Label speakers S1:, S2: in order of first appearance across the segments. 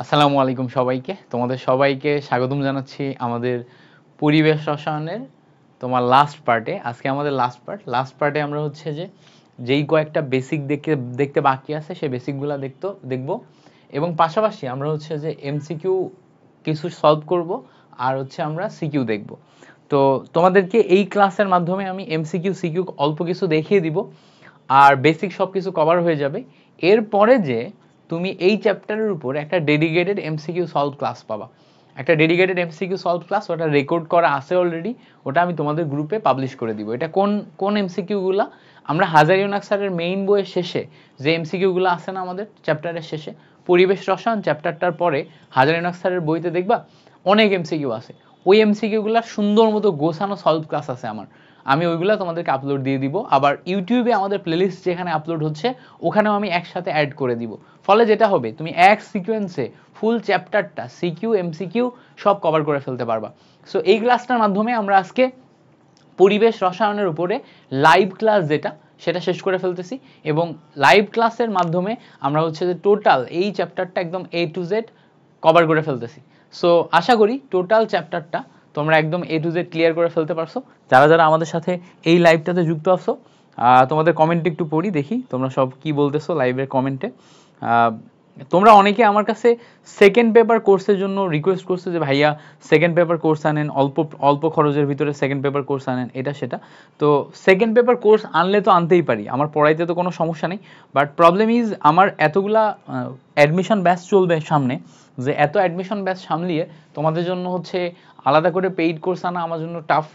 S1: আসসালামু আলাইকুম সবাইকে। তোমাদের সবাইকে স্বাগতম জানাচ্ছি আমাদের পরিবেশ রসায়নের তোমার লাস্ট পার্টে। আজকে আমাদের লাস্ট পার্টে আমরা হচ্ছে যে যেই কয়েকটা বেসিক দেখতে বাকি আছে সেই বেসিকগুলো দেখব এবং পাশাপাশি আমরা হচ্ছে যে এমসিকিউ কিছু সলভ করব আর হচ্ছে আমরা সিকিউ দেখব। তো তোমাদেরকে এই ক্লাসের মাধ্যমে আমি এমসিকিউ সিকিউ অল্প কিছু দেখিয়ে দিব আর বেসিক সব কিছু কভার হয়ে যাবে। এরপরে যে তুমি এই চ্যাপ্টারের উপর একটা ডেডিকেটেড এমসিকিউ সলভ ক্লাস পাবা, একটা ডেডিকেটেড এমসিকিউ সলভ ক্লাস, ওটা রেকর্ড করা আছে অলরেডি, ওটা আমি তোমাদের গ্রুপে পাবলিশ করে দিব। এটা কোন কোন এমসিকিউগুলা আমরা হাজারিউনাক স্যারের মেইন বইয়ের শেষে যে এমসিকিউগুলো আছে না আমাদের চ্যাপ্টারের শেষে, পরিবেশ রসায়ন চ্যাপ্টারটার পরে হাজারিউনাক স্যারের বইতে দেখবা অনেক এমসিকিউ আছে। ওই এমসিকিউগুলোর সুন্দর মতো গোছানো সলভ ক্লাস আছে আমার, আমি ওইগুলো তোমাদেরকে আপলোড দিয়ে দিব। আবার ইউটিউবে আমাদের প্লেলিস্ট যেখানে আপলোড হচ্ছে ওখানেও আমি একসাথে অ্যাড করে দিব। ফলে যেটা হবে, তুমি এক সিকোয়েন্সে ফুল চ্যাপ্টারটা সিকিউ এমসিকিউ সব কভার করে ফেলতে পারবা। সো এই ক্লাসটার মাধ্যমে আমরা আজকে পরিবেশ রসায়নের উপরে লাইভ ক্লাস যেটা সেটা শেষ করে ফেলতেছি এবং লাইভ ক্লাসের মাধ্যমে আমরা হচ্ছে যে টোটাল এই চ্যাপ্টারটা একদম A to Z কভার করে ফেলতেছি। সো আশা করি টোটাল চ্যাপ্টারটা তোমরা একদম A to Z ক্লিয়ার করে ফেলতে পারছো। যারা যারা আমাদের সাথে এই লাইভটাতে যুক্ত আছো, তোমাদের কমেন্ট একটু পড়ি, দেখি তোমরা সব কি বলতেছো লাইভের কমেন্টে। তোমরা অনেকে আমার কাছে সেকেন্ড পেপার কোর্সের জন্য রিকোয়েস্ট করছো যে ভাইয়া সেকেন্ড পেপার কোর্স আনেন, অল্প অল্প খরচের ভিতরে সেকেন্ড পেপার কোর্স আনেন, এটা সেটা। তো সেকেন্ড পেপার কোর্স আনলে তো আনতেই পারি, আমার পড়াইতে তো কোনো সমস্যা নেই। বাট প্রবলেম ইজ আমার এতগুলা অ্যাডমিশন ব্যাচ চলবে সামনে, যে এত অ্যাডমিশন ব্যাচ সামলিয়ে তোমাদের জন্য হচ্ছে আলাদা করে পেইড কোর্স আনা আমার জন্য টাফ।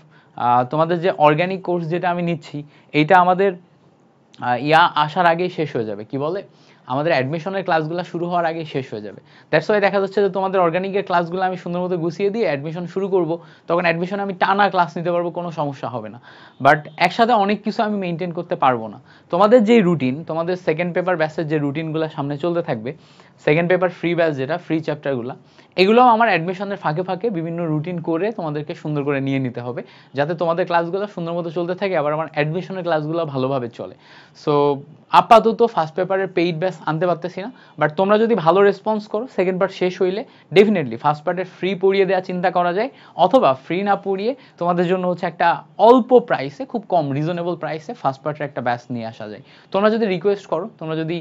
S1: তোমাদের যে অর্গানিক কোর্স যেটা আমি নিচ্ছি এইটা আমাদের আসার আগেই শেষ হয়ে যাবে, কি বলে আমাদের অ্যাডমিশনের ক্লাসগুলো শুরু হওয়ার আগেই শেষ হয়ে যাবে। দ্যাটস ওয়াই দেখা যাচ্ছে যে তোমাদের অর্গানিকের ক্লাসগুলো আমি সুন্দর মতো গুছিয়ে দিয়ে অ্যাডমিশন শুরু করব, তখন অ্যাডমিশনে আমি টানা ক্লাস নিতে পারবো, কোনো সমস্যা হবে না। বাট একসাথে অনেক কিছু আমি মেনটেন করতে পারবো না। তোমাদের যে রুটিন, তোমাদের সেকেন্ড পেপার ব্যাচের যে রুটিনগুলো সামনে চলতে থাকবে, সেকেন্ড পেপার ফ্রি ব্যাচ যেটা ফ্রি চ্যাপ্টারগুলো, এগুলোও আমার অ্যাডমিশনের ফাঁকে ফাঁকে বিভিন্ন রুটিন করে তোমাদেরকে সুন্দর করে নিয়ে নিতে হবে, যাতে তোমাদের ক্লাসগুলো সুন্দর মতো চলতে থাকে আবার আমার অ্যাডমিশনের ক্লাসগুলো ভালোভাবে চলে। সো আপাতত ফার্স্ট পেপারের পেইড ব্যাচ আনতে পারতেছি না, বাট তোমরা যদি ভালো রেসপন্স করো সেকেন্ড পার্ট শেষ হইলে ডেফিনেটলি ফার্স্ট পার্টের ফ্রি পড়িয়ে দেওয়া চিন্তা করা যায়, অথবা ফ্রি না পড়িয়ে তোমাদের জন্য হচ্ছে একটা অল্প প্রাইসে, খুব কম রিজনেবল প্রাইসে ফার্স্ট পার্টের একটা ব্যাচ নিয়ে আসা যায়। তোমরা যদি রিকোয়েস্ট করো, তোমরা যদি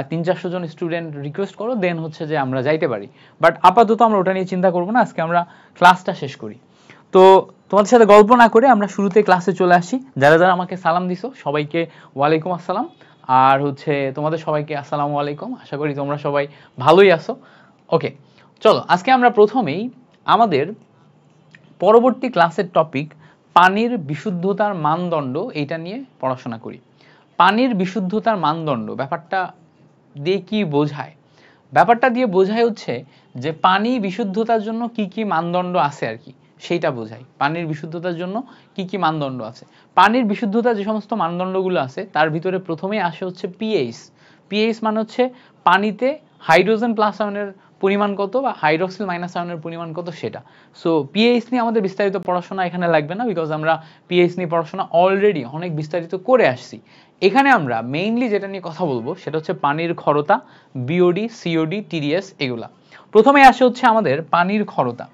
S1: 300-400 জন স্টুডেন্ট রিকোয়েস্ট করো, দেন হচ্ছে যে আমরা যাইতে পারি। বাট আপাতত আমরা ওটা নিয়ে চিন্তা করবো না, আজকে আমরা ক্লাসটা শেষ করি। তো তোমাদের সাথে গল্প না করে আমরা শুরুতে ক্লাসে চলে আসি। যারা যারা আমাকে সালাম দিছো সবাইকে ওয়ালাইকুম আসসালাম, আর হচ্ছে তোমাদের সবাইকে আসসালামু আলাইকুম। আশা করি তোমরা সবাই ভালোই আছো। ওকে, চলো আজকে আমরা প্রথমেই আমাদের পরবর্তী ক্লাসের টপিক পানির বিশুদ্ধতার মানদণ্ড, এইটা নিয়ে পড়াশোনা করি। পানির বিশুদ্ধতার মানদণ্ড ব্যাপারটা দিয়ে কি বোঝায়? ব্যাপারটা দিয়ে বোঝায় হচ্ছে যে পানি বিশুদ্ধতার জন্য কি কি মানদণ্ড আছে আর কি, সেইটা বোঝায়। পানির বিশুদ্ধতার জন্য কি কি মানদণ্ড আছে, পানির বিশুদ্ধতা যে সমস্ত মানদণ্ডগুলো আছে তার ভিতরে প্রথমেই আসে হচ্ছে পিএইচ। পিএইচ মানে হচ্ছে পানিতে হাইড্রোজেন প্লাস আয়নের পরিমাণ কত বা হাইড্রোক্সিল মাইনাস আয়নের পরিমাণ কত সেটা। সো পিএইচ নিয়ে আমাদের বিস্তারিত পড়াশোনা এখানে লাগবে না, বিকজ আমরা পিএইচ নিয়ে পড়াশোনা অলরেডি অনেক বিস্তারিত করে আসছি। এখানে আমরা মেইনলি যেটা নিয়ে কথা বলবো সেটা হচ্ছে পানির ক্ষরতা, বিওডি, সিওডি, টিডিএস, এগুলা। প্রথমে আসে হচ্ছে আমাদের পানির ক্ষরতা।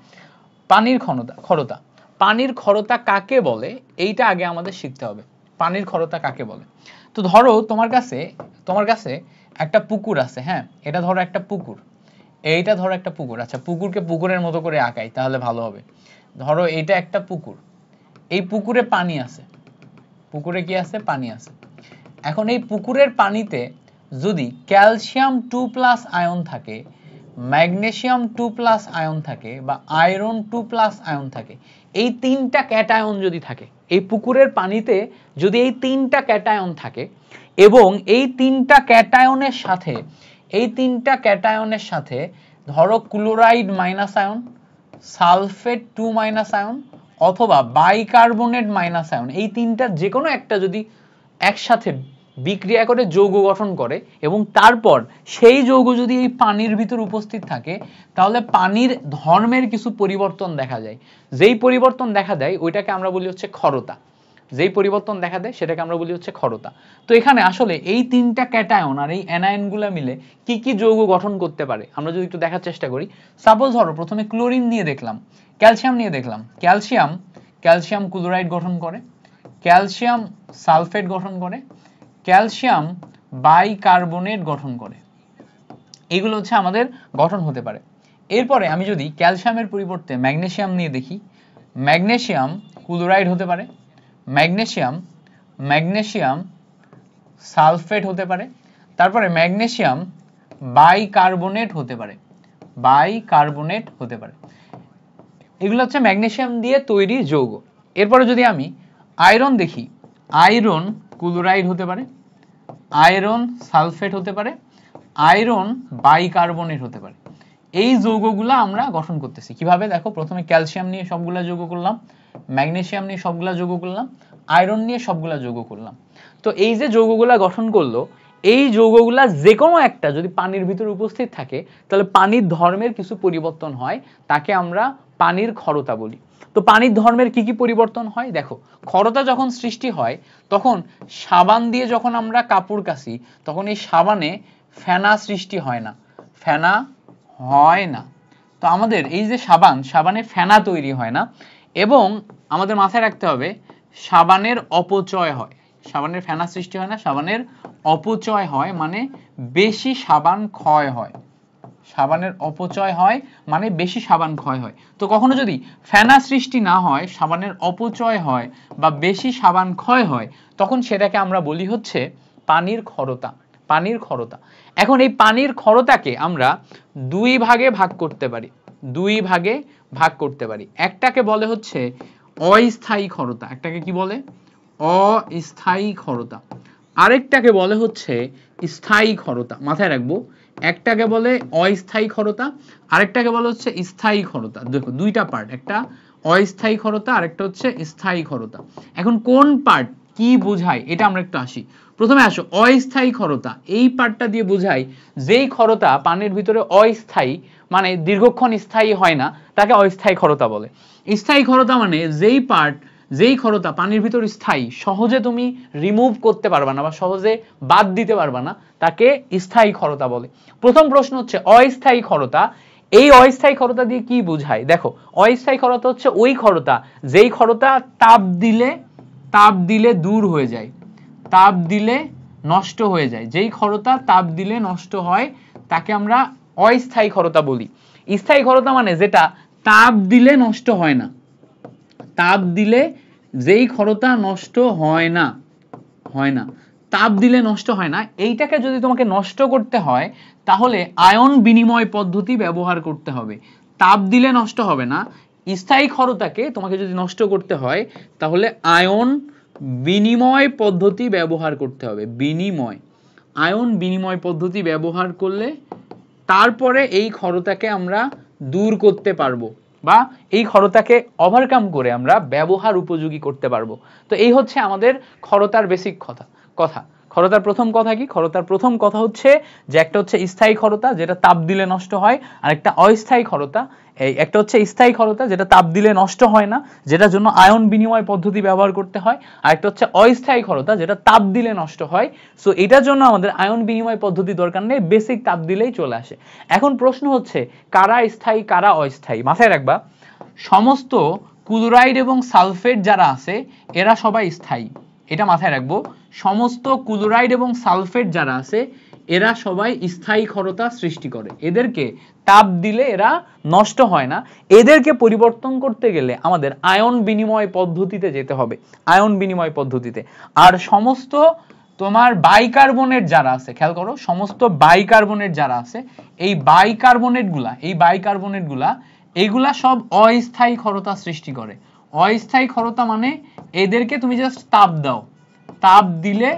S1: পানির ক্ষরতা, পানির ক্ষরতা কাকে বলে এইটা আগে আমাদের শিখতে হবে। পানির ক্ষরতা কাকে বলে? তো ধরো তোমার কাছে একটা পুকুর আছে, হ্যাঁ, এটা ধরো একটা পুকুর, এইটা ধরো একটা পুকুর। আচ্ছা, পুকুরকে পুকুরের মতো করে আঁকাই তাহলে ভালো হবে। ধরো এইটা একটা পুকুর, এই পুকুরে পানি আছে, পুকুরে কি আছে? পানি আছে। এখন এই পুকুরের পানিতে যদি ক্যালসিয়াম 2+ আয়ন থাকে, ম্যাগনেসিয়াম 2+ আয়ন থাকে বা আয়রন 2+ আয়ন থাকে, এই তিনটা ক্যাটায়ন যদি থাকে, এই পুকুরের পানিতে যদি এই তিনটা ক্যাটায়ন থাকে এবং এই তিনটা ক্যাটায়নের সাথে ধরো chloride minus ion, sulphate 2- ion অথবা বাইকার্বনেট মাইনাস আয়ন, এই তিনটার যে কোনো একটা যদি একসাথে বিক্রিয়া করে যৌগ গঠন করে এবং তারপর সেই যৌগ যদি এই পানির ভিতর উপস্থিত থাকে, তাহলে পানির ধর্মের কিছু পরিবর্তন দেখা যায়। যেই পরিবর্তন দেখা দেয় ওইটাকে আমরা বলি হচ্ছে ক্ষরতা। যেই পরিবর্তন দেখা দেয় সেটাকে আমরা বলি হচ্ছে ক্ষরতা। তো এখানে আসলে এই তিনটা ক্যাটায়ন আর এই অ্যানায়নগুলো মিলে কি কি যৌগ গঠন করতে পারে আমরা যদি একটু দেখার চেষ্টা করি। সাপোজ ধরো প্রথমে ক্লোরিন নিয়ে দেখলাম, ক্যালসিয়াম নিয়ে দেখলাম। ক্যালসিয়াম ক্লোরাইড গঠন করে, ক্যালসিয়াম সালফেট গঠন করে, ক্যালসিয়াম বাইকার্বনেট গঠন করে। এগুলো হচ্ছে আমাদের গঠন হতে পারে। এরপরে আমি যদি ক্যালসিয়ামের পরিবর্তে ম্যাগনেসিয়াম নিয়ে দেখি, ম্যাগনেসিয়াম ক্লোরাইড হতে পারে, ম্যাগনেসিয়াম সালফেট হতে পারে, তারপরে ম্যাগনেসিয়াম বাইকার্বনেট হতে পারে, এগুলো হচ্ছে ম্যাগনেসিয়াম দিয়ে তৈরি যৌগ। এরপরে যদি আমি আয়রন দেখি, আয়রন ক্লোরাইড হতে পারে, আয়রন সালফেট হতে পারে, আয়রন বাইকার্বনেট হতে পারে। এই যৌগগুলো আমরা গঠন করতেছি কিভাবে দেখো, প্রথমে ক্যালসিয়াম নিয়ে সবগুলা যৌগ করলাম, ম্যাগনেসিয়াম নিয়ে সবগুলা যৌগ করলাম, আয়রন নিয়ে সবগুলা যৌগ করলাম। তো এই যে যৌগগুলা গঠন করলো, এই যৌগগুলা যে কোনো একটা যদি পানির ভিতরে উপস্থিত থাকে তাহলে পানির ধর্মের কিছু পরিবর্তন হয়, তাকে আমরা পানির ক্ষরতা বলি। তো পানির ধর্মের কি কি পরিবর্তন হয় দেখো, ক্ষরতা যখন সৃষ্টি হয় তখন সাবান দিয়ে যখন আমরা কাপড় কাচি তখন এই সাবানে ফেনা সৃষ্টি হয় না, ফেনা হয় না। তো আমাদের এই যে সাবানে ফেনা তৈরি হয় না, এবং আমাদের মাথায় রাখতে হবে সাবানের অপচয় হয়, সাবানের ফেনা সৃষ্টি হয় না, সাবানের অপচয় হয়, মানে বেশি সাবান ক্ষয় হয়, সাবানের অপচয় হয় মানে বেশি সাবান ক্ষয় হয়। তো কখনো যদি ফেনা সৃষ্টি না হয়, সাবানের অপচয় হয় বা বেশি সাবান ক্ষয় হয়, তখন সেটাকে আমরা বলি হচ্ছে পানির ক্ষরতা, পানির ক্ষরতা। এখন এই পানির ক্ষরতাকে আমরা দুই ভাগে ভাগ করতে পারি, দুই ভাগে ভাগ করতে পারি। একটাকে বলে হচ্ছে অস্থায়ী ক্ষরতা, একটাকে কি বলে অস্থায়ী ক্ষরতা, আরেকটাকে বলে হচ্ছে স্থায়ী ক্ষরতা। মাথায় রাখবো, একটাকে বলে অস্থায়ী ক্ষরতা, আরেকটাকে বলে হচ্ছে স্থায়ী ক্ষরতা। দেখো দুইটা পার্ট, একটা অস্থায়ী ক্ষরতা আরেকটা হচ্ছে স্থায়ী ক্ষরতা। এখন কোন পার্ট কি বোঝায় এটা আমরা একটু আসি। প্রথমে আসো অস্থায়ী ক্ষরতা, এই পার্টটা দিয়ে বোঝাই যেই ক্ষরতা পানির ভিতরে অস্থায়ী মানে দীর্ঘক্ষণ স্থায়ী হয় না, তাকে অস্থায়ী ক্ষরতা বলে। স্থায়ী ক্ষরতা মানে যেই ক্ষরতা পানির ভিতর স্থায়ী, সহজে তুমি রিমুভ করতে পারবা না বা সহজে বাদ দিতে পারবা না, তাকে স্থায়ী ক্ষরতা বলে। প্রথম প্রশ্ন হচ্ছে অস্থায়ী ক্ষরতা, এই অস্থায়ী ক্ষরতা দিয়ে কি বোঝায় দেখো, অস্থায়ী ক্ষরতা হচ্ছে ওই ক্ষরতা যেই ক্ষরতা তাপ দিলে দূর হয়ে যায়, তাপ দিলে নষ্ট হয়ে যায়, যেই ক্ষরতা তাপ দিলে নষ্ট হয় তাকে আমরা অস্থায়ী ক্ষরতা বলি। স্থায়ী ক্ষরতা মানে যেটা তাপ দিলে নষ্ট হয় না, তাপ দিলে যেই ক্ষরতা নষ্ট হয় না, তাপ দিলে নষ্ট হয় না, এইটাকে যদি তোমাকে নষ্ট করতে হয় তাহলে আয়ন বিনিময় পদ্ধতি ব্যবহার করতে হবে। তাপ দিলে নষ্ট হবে না, স্থায়ী ক্ষরতাকে তোমাকে যদি নষ্ট করতে হয় তাহলে আয়ন বিনিময় পদ্ধতি ব্যবহার করতে হবে, আয়ন বিনিময় পদ্ধতি ব্যবহার করলে তারপরে এই ক্ষরতাকে আমরা দূর করতে পারবো বা এই ক্ষরতাকে ওভারকাম করে আমরা ব্যবহার উপযোগী করতে পারবো। তো এই হচ্ছে আমাদের ক্ষরতার বেসিক কথা। ক্ষরতার প্রথম কথা কি, ক্ষরতার প্রথম কথা হচ্ছে যে একটা হচ্ছে স্থায়ী ক্ষরতা যেটা তাপ দিলে নষ্ট হয়, আর একটা অস্থায়ী ক্ষরতা, একটা হচ্ছে স্থায়ী ক্ষরতা যেটা তাপ দিলে নষ্ট হয় না, যেটার জন্য আয়ন বিনিময় পদ্ধতি ব্যবহার করতে হয়, আর একটা হচ্ছে অস্থায়ী ক্ষরতা যেটা তাপ দিলে নষ্ট হয়। সো এটার জন্য আমাদের আয়ন বিনিময় পদ্ধতি দরকার নেই, বেসিক তাপ দিলেই চলে আসে। এখন প্রশ্ন হচ্ছে কারা স্থায়ী কারা অস্থায়ী। মাথায় রাখবা সমস্ত ক্লোরাইড এবং সালফেট যারা আছে এরা সবাই স্থায়ী, এটা মাথায় রাখবো। সমস্ত ক্লোরাইড এবং সালফেট যারা আছে এরা সবাই স্থায়ী ক্ষরতা সৃষ্টি করে, এদেরকে তাপ দিলে এরা নষ্ট হয় না। এদেরকে পরিবর্তন করতে গেলে আমাদের আয়ন বিনিময় পদ্ধতিতে যেতে হবে, আয়ন বিনিময় পদ্ধতিতে। আর সমস্ত তোমার বাইকার্বনেট যারা আছে, খেয়াল করো, সমস্ত বাইকার্বনেট যারা আছে এই বাইকার্বনেটগুলা এইগুলা সব অস্থায়ী ক্ষরতা সৃষ্টি করে। অস্থায়ী ক্ষরতা মানে এদেরকে তুমি জাস্ট তাপ দাও, তাপ দিলে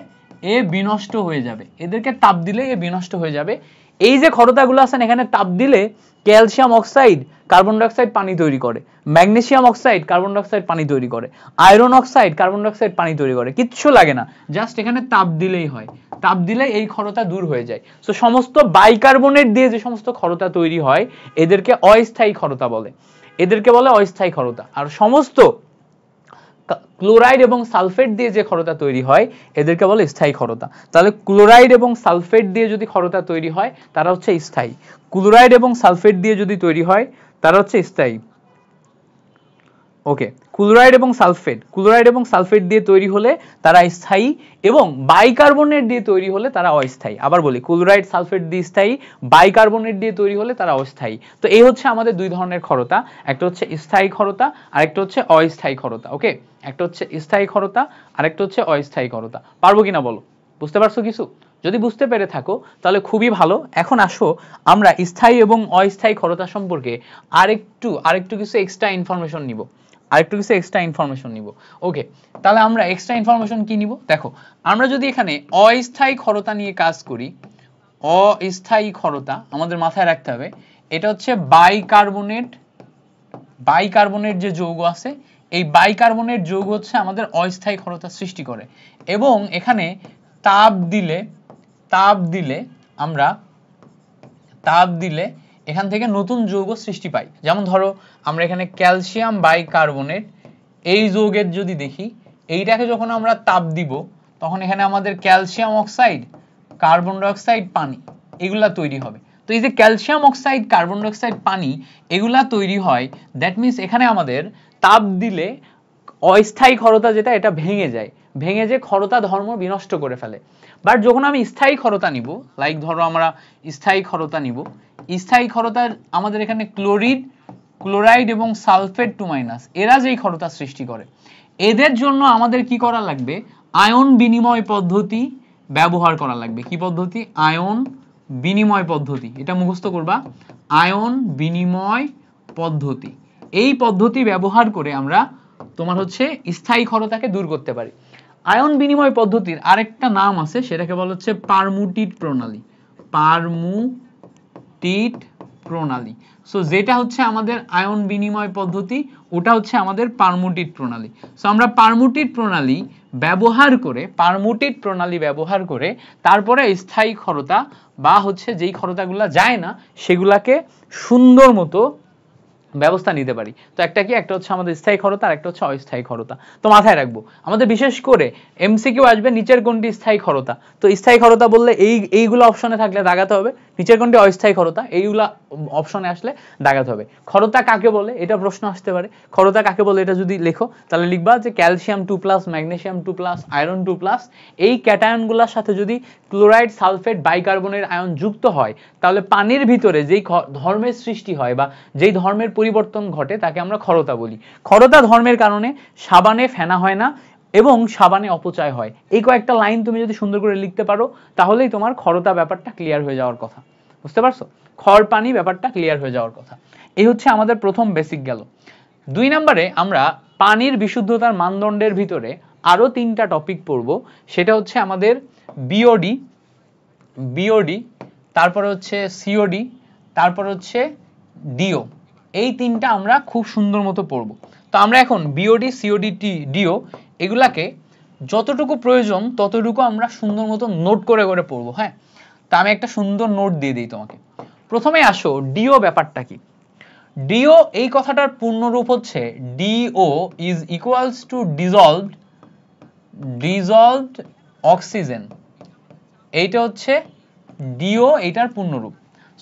S1: এ বিনষ্ট হয়ে যাবে, এদেরকে তাপ দিলে এ বিনষ্ট হয়ে যাবে। এই যে ক্ষরতাগুলো আছে এখানে তাপ দিলে calcium oxide carbon die oxide পানি তৈরি করে, magnesium oxide carbon die oxide পানি তৈরি করে, iron oxide carbon die oxide পানি তৈরি করে, কিচ্ছু লাগে না, জাস্ট এখানে তাপ দিলেই হয়, তাপ দিলে এই ক্ষরতা দূর হয়ে যায়। সো সমস্ত বাইকার্বনেট দিয়ে যে সমস্ত ক্ষরতা তৈরি হয় এদেরকে অস্থায়ী ক্ষরতা বলে, এদেরকে বলে অস্থায়ী ক্ষরতা। আর সমস্ত ক্লোরাইড এবং সালফেট দিয়ে যে ক্ষরতা তৈরি হয় এদেরকে বলে স্থায়ী ক্ষরতা। তাহলে ক্লোরাইড এবং সালফেট দিয়ে যদি ক্ষরতা তৈরি হয় তারা হচ্ছে স্থায়ী, ক্লোরাইড এবং সালফেট দিয়ে যদি তৈরি হয় তারা হচ্ছে স্থায়ী। ওকে, ক্লোরাইড এবং সালফেট দিয়ে তৈরি হলে তারা স্থায়ী এবং বাইকার্বনেট দিয়ে তৈরি হলে তারা অস্থায়ী। আবার বলি, ক্লোরাইড সালফেট দিয়ে স্থায়ী, বাইকার্বনেট দিয়ে তৈরি হলে তারা অস্থায়ী। তো এই হচ্ছে আমাদের দুই ধরনের ক্ষরতা, একটা হচ্ছে স্থায়ী ক্ষরতা আর একটা হচ্ছে অস্থায়ী ক্ষরতা। ওকে, একটা হচ্ছে স্থায়ী ক্ষরতা আর একটা হচ্ছে অস্থায়ী ক্ষরতা। পারবো কিনা বলো? বুঝতে পারছো কিছু? যদি বুঝতে পেরে থাকো তাহলে খুবই ভালো। এখন আসো আমরা স্থায়ী এবং অস্থায়ী ক্ষরতা সম্পর্কে আরেকটু কিছু এক্সট্রা ইনফরমেশন নিব। ওকে, তাহলে আমরা এক্সট্রা ইনফরমেশন কি নিব? দেখো, আমরা যদি এখানে অস্থায়ী ক্ষরতা নিয়ে কাজ করি, অস্থায়ী ক্ষরতা আমাদের মাথায় রাখতে হবে এটা হচ্ছে বাইকার্বনেট যে যৌগ আছে, এই বাইকার্বনেট যৌগ হচ্ছে আমাদের অস্থায়ী ক্ষরতা সৃষ্টি করে এবং এখানে তাপ দিলে এখান থেকে নতুন যৌগ সৃষ্টি পাই। যেমন ধরো আমরা এখানে ক্যালসিয়াম বাইকার্বনেট এই যৌগের যদি দেখি, এইটাকে যখন আমরা তাপ দিব তখন এখানে আমাদের calcium oxide, carbon die oxide, পানি এগুলা তৈরি হবে। তো এই যে calcium oxide, carbon die oxide, পানি এগুলা তৈরি হয়, দ্যাট মিনস এখানে আমাদের তাপ দিলে অস্থায়ী ক্ষরতা যেটা এটা ভেঙে যে ক্ষরতা ধর্ম বিনষ্ট করে ফেলে। বাট যখন আমি স্থায়ী ক্ষরতা নিব, লাইক ধরো আমরা স্থায়ী ক্ষরতার আমাদের এখানে ক্লোরাইড এবং সালফেট 2- এরা যেই ক্ষরতা সৃষ্টি করে, এদের জন্য আমাদের কি করা লাগবে? আয়ন বিনিময় পদ্ধতি ব্যবহার করা লাগবে। কি পদ্ধতি? আয়ন বিনিময় পদ্ধতি। এটা মুখস্থ করবা, আয়ন বিনিময় পদ্ধতি। এই পদ্ধতি ব্যবহার করে আমরা তোমার হচ্ছে স্থায়ী ক্ষরতাকে দূর করতে পারি। আয়ন বিনিময় পদ্ধতির আরেকটা নাম আছে, সেটাকে বলা হচ্ছে পারমুটিট প্রণালী। সো যেটা হচ্ছে আমাদের আয়ন বিনিময় পদ্ধতি, ওটা হচ্ছে আমাদের পারমুটিট প্রণালী। সো আমরা পারমুটিট প্রণালী ব্যবহার করে তারপরে স্থায়ী ক্ষরতা বা হচ্ছে যেই ক্ষরতাগুলা যায় না সেগুলাকে সুন্দর মতো ব্যবস্থা নিতে পারি। তো একটা হচ্ছে আমাদের স্থায়ী ক্ষরতা আর একটা হচ্ছে অস্থায়ী ক্ষরতা। তো মাথায় রাখবো, আমাদের বিশেষ করে এমসিকিউ আসবে নিচের কোনটি স্থায়ী ক্ষরতা। তো স্থায়ী ক্ষরতা বললে এইগুলো অপশনে থাকলে দাগাতে হবে, নিচের কোনটি অস্থায়ী ক্ষরতা এইগুলা অপশনে আসলে দাগাতে হবে। ক্ষরতা কাকে বলে এটা প্রশ্ন আসতে পারে, ক্ষরতা কাকে বলে এটা যদি লেখো তাহলে লিখবা যে ক্যালসিয়াম 2+, ম্যাগনেসিয়াম 2+, আয়রন 2+, এই ক্যাটায়নগুলোর সাথে যদি ক্লোরাইড, সালফেট, বাইকার্বনের আয়ন যুক্ত হয় তাহলে পানির ভিতরে যেই ধর্মের সৃষ্টি হয় বা যেই ধর্মের পরিবর্তন ঘটে তাকে আমরা ক্ষরতা বলি। ক্ষরতা ধর্মের কারণে সাবানে ফেনা হয় না এবং সাবানে অপচয় হয়। এই কয়েকটা লাইন তুমি যদি সুন্দর করে লিখতে পারো তাহলেই তোমার ক্ষরতা ব্যাপারটা ক্লিয়ার হয়ে যাওয়ার কথা। বুঝতে পারছো? খড় পানি ব্যাপারটা ক্লিয়ার হয়ে যাওয়ার কথা। এই হচ্ছে আমাদের প্রথম বেসিক গেল। 2 নম্বরে আমরা পানির বিশুদ্ধতার মানদণ্ডের ভিতরে আরো 3টা টপিক পড়ব। সেটা হচ্ছে আমাদের বিওডি, তারপরে হচ্ছে সিওডি, তারপর হচ্ছে ডিও। এই 3টা আমরা খুব সুন্দর মতো পড়ব। তো আমরা এখন বিওডি, সিওডি, ডিও এগুলাকে যতটুকু প্রয়োজন ততটুকু আমরা সুন্দর মতো নোট করে পড়বো। হ্যাঁ, তা আমি একটা সুন্দর নোট দিয়ে দিই তোমাকে। প্রথমে আসো ডিও ব্যাপারটা কি। ডিও এই কথাটার পূর্ণ রূপ হচ্ছে DO is equals to dissolved oxygen. এইটা হচ্ছে ডিও, এইটার পূর্ণরূপ।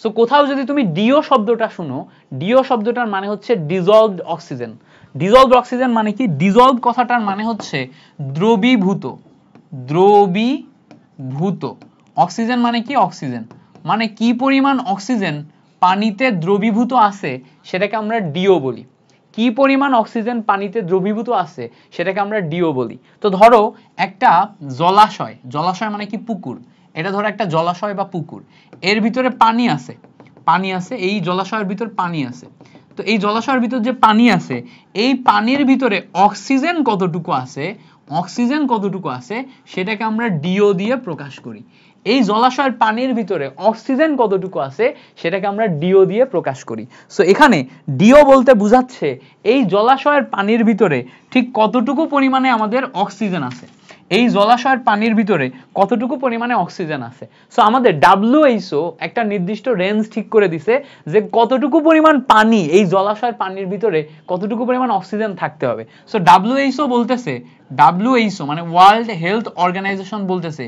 S1: সো কোথাও যদি তুমি ডিও শব্দটা শুনো, ডিও শব্দটার মানে হচ্ছে ডিজলভড অক্সিজেন। ডিজলভড অক্সিজেন মানে কি? ডিজলভ কথাটার মানে হচ্ছে দ্রবীভূত। অক্সিজেন মানে কি? অক্সিজেন মানে কি পরিমাণ অক্সিজেন পানিতে দ্রবীভূত আছে সেটাকে আমরা ডিও বলি। কি পরিমাণ অক্সিজেন পানিতে দ্রবীভূত আছে সেটাকে আমরা ডিও বলি। তো ধরো একটা জলাশয় মানে কি? পুকুর। এটা ধরো একটা জলাশয় বা পুকুর, এর ভিতরে পানি আছে, এই জলাশয়ের ভিতর পানি আছে। তো এই জলাশয়ের ভিতর যে পানি আছে, এই পানির ভিতরে অক্সিজেন কতটুকু আছে সেটাকে আমরা ডিও দিয়ে প্রকাশ করি। এই জলাশয়ের পানির ভিতরে অক্সিজেন কতটুকু আছে সেটাকে আমরা ডিও দিয়ে প্রকাশ করি। সো এখানে ডিও বলতে বোঝাচ্ছে এই জলাশয়ের পানির ভিতরে ঠিক কতটুকু পরিমাণে আমাদের অক্সিজেন আছে। এই জলাশয়ের পানির ভিতরে কতটুকু পরিমাণে অক্সিজেন আছে। সো আমাদের WHO একটা নির্দিষ্ট রেঞ্জ ঠিক করে দিছে যে কতটুকু পরিমাণ পানি এই জলাশয়ের পানির ভিতরে কতটুকু পরিমাণ অক্সিজেন থাকতে হবে। সো WHO বলতেছে, WHO মানে ওয়ার্ল্ড হেলথ অর্গানাইজেশন বলতেছে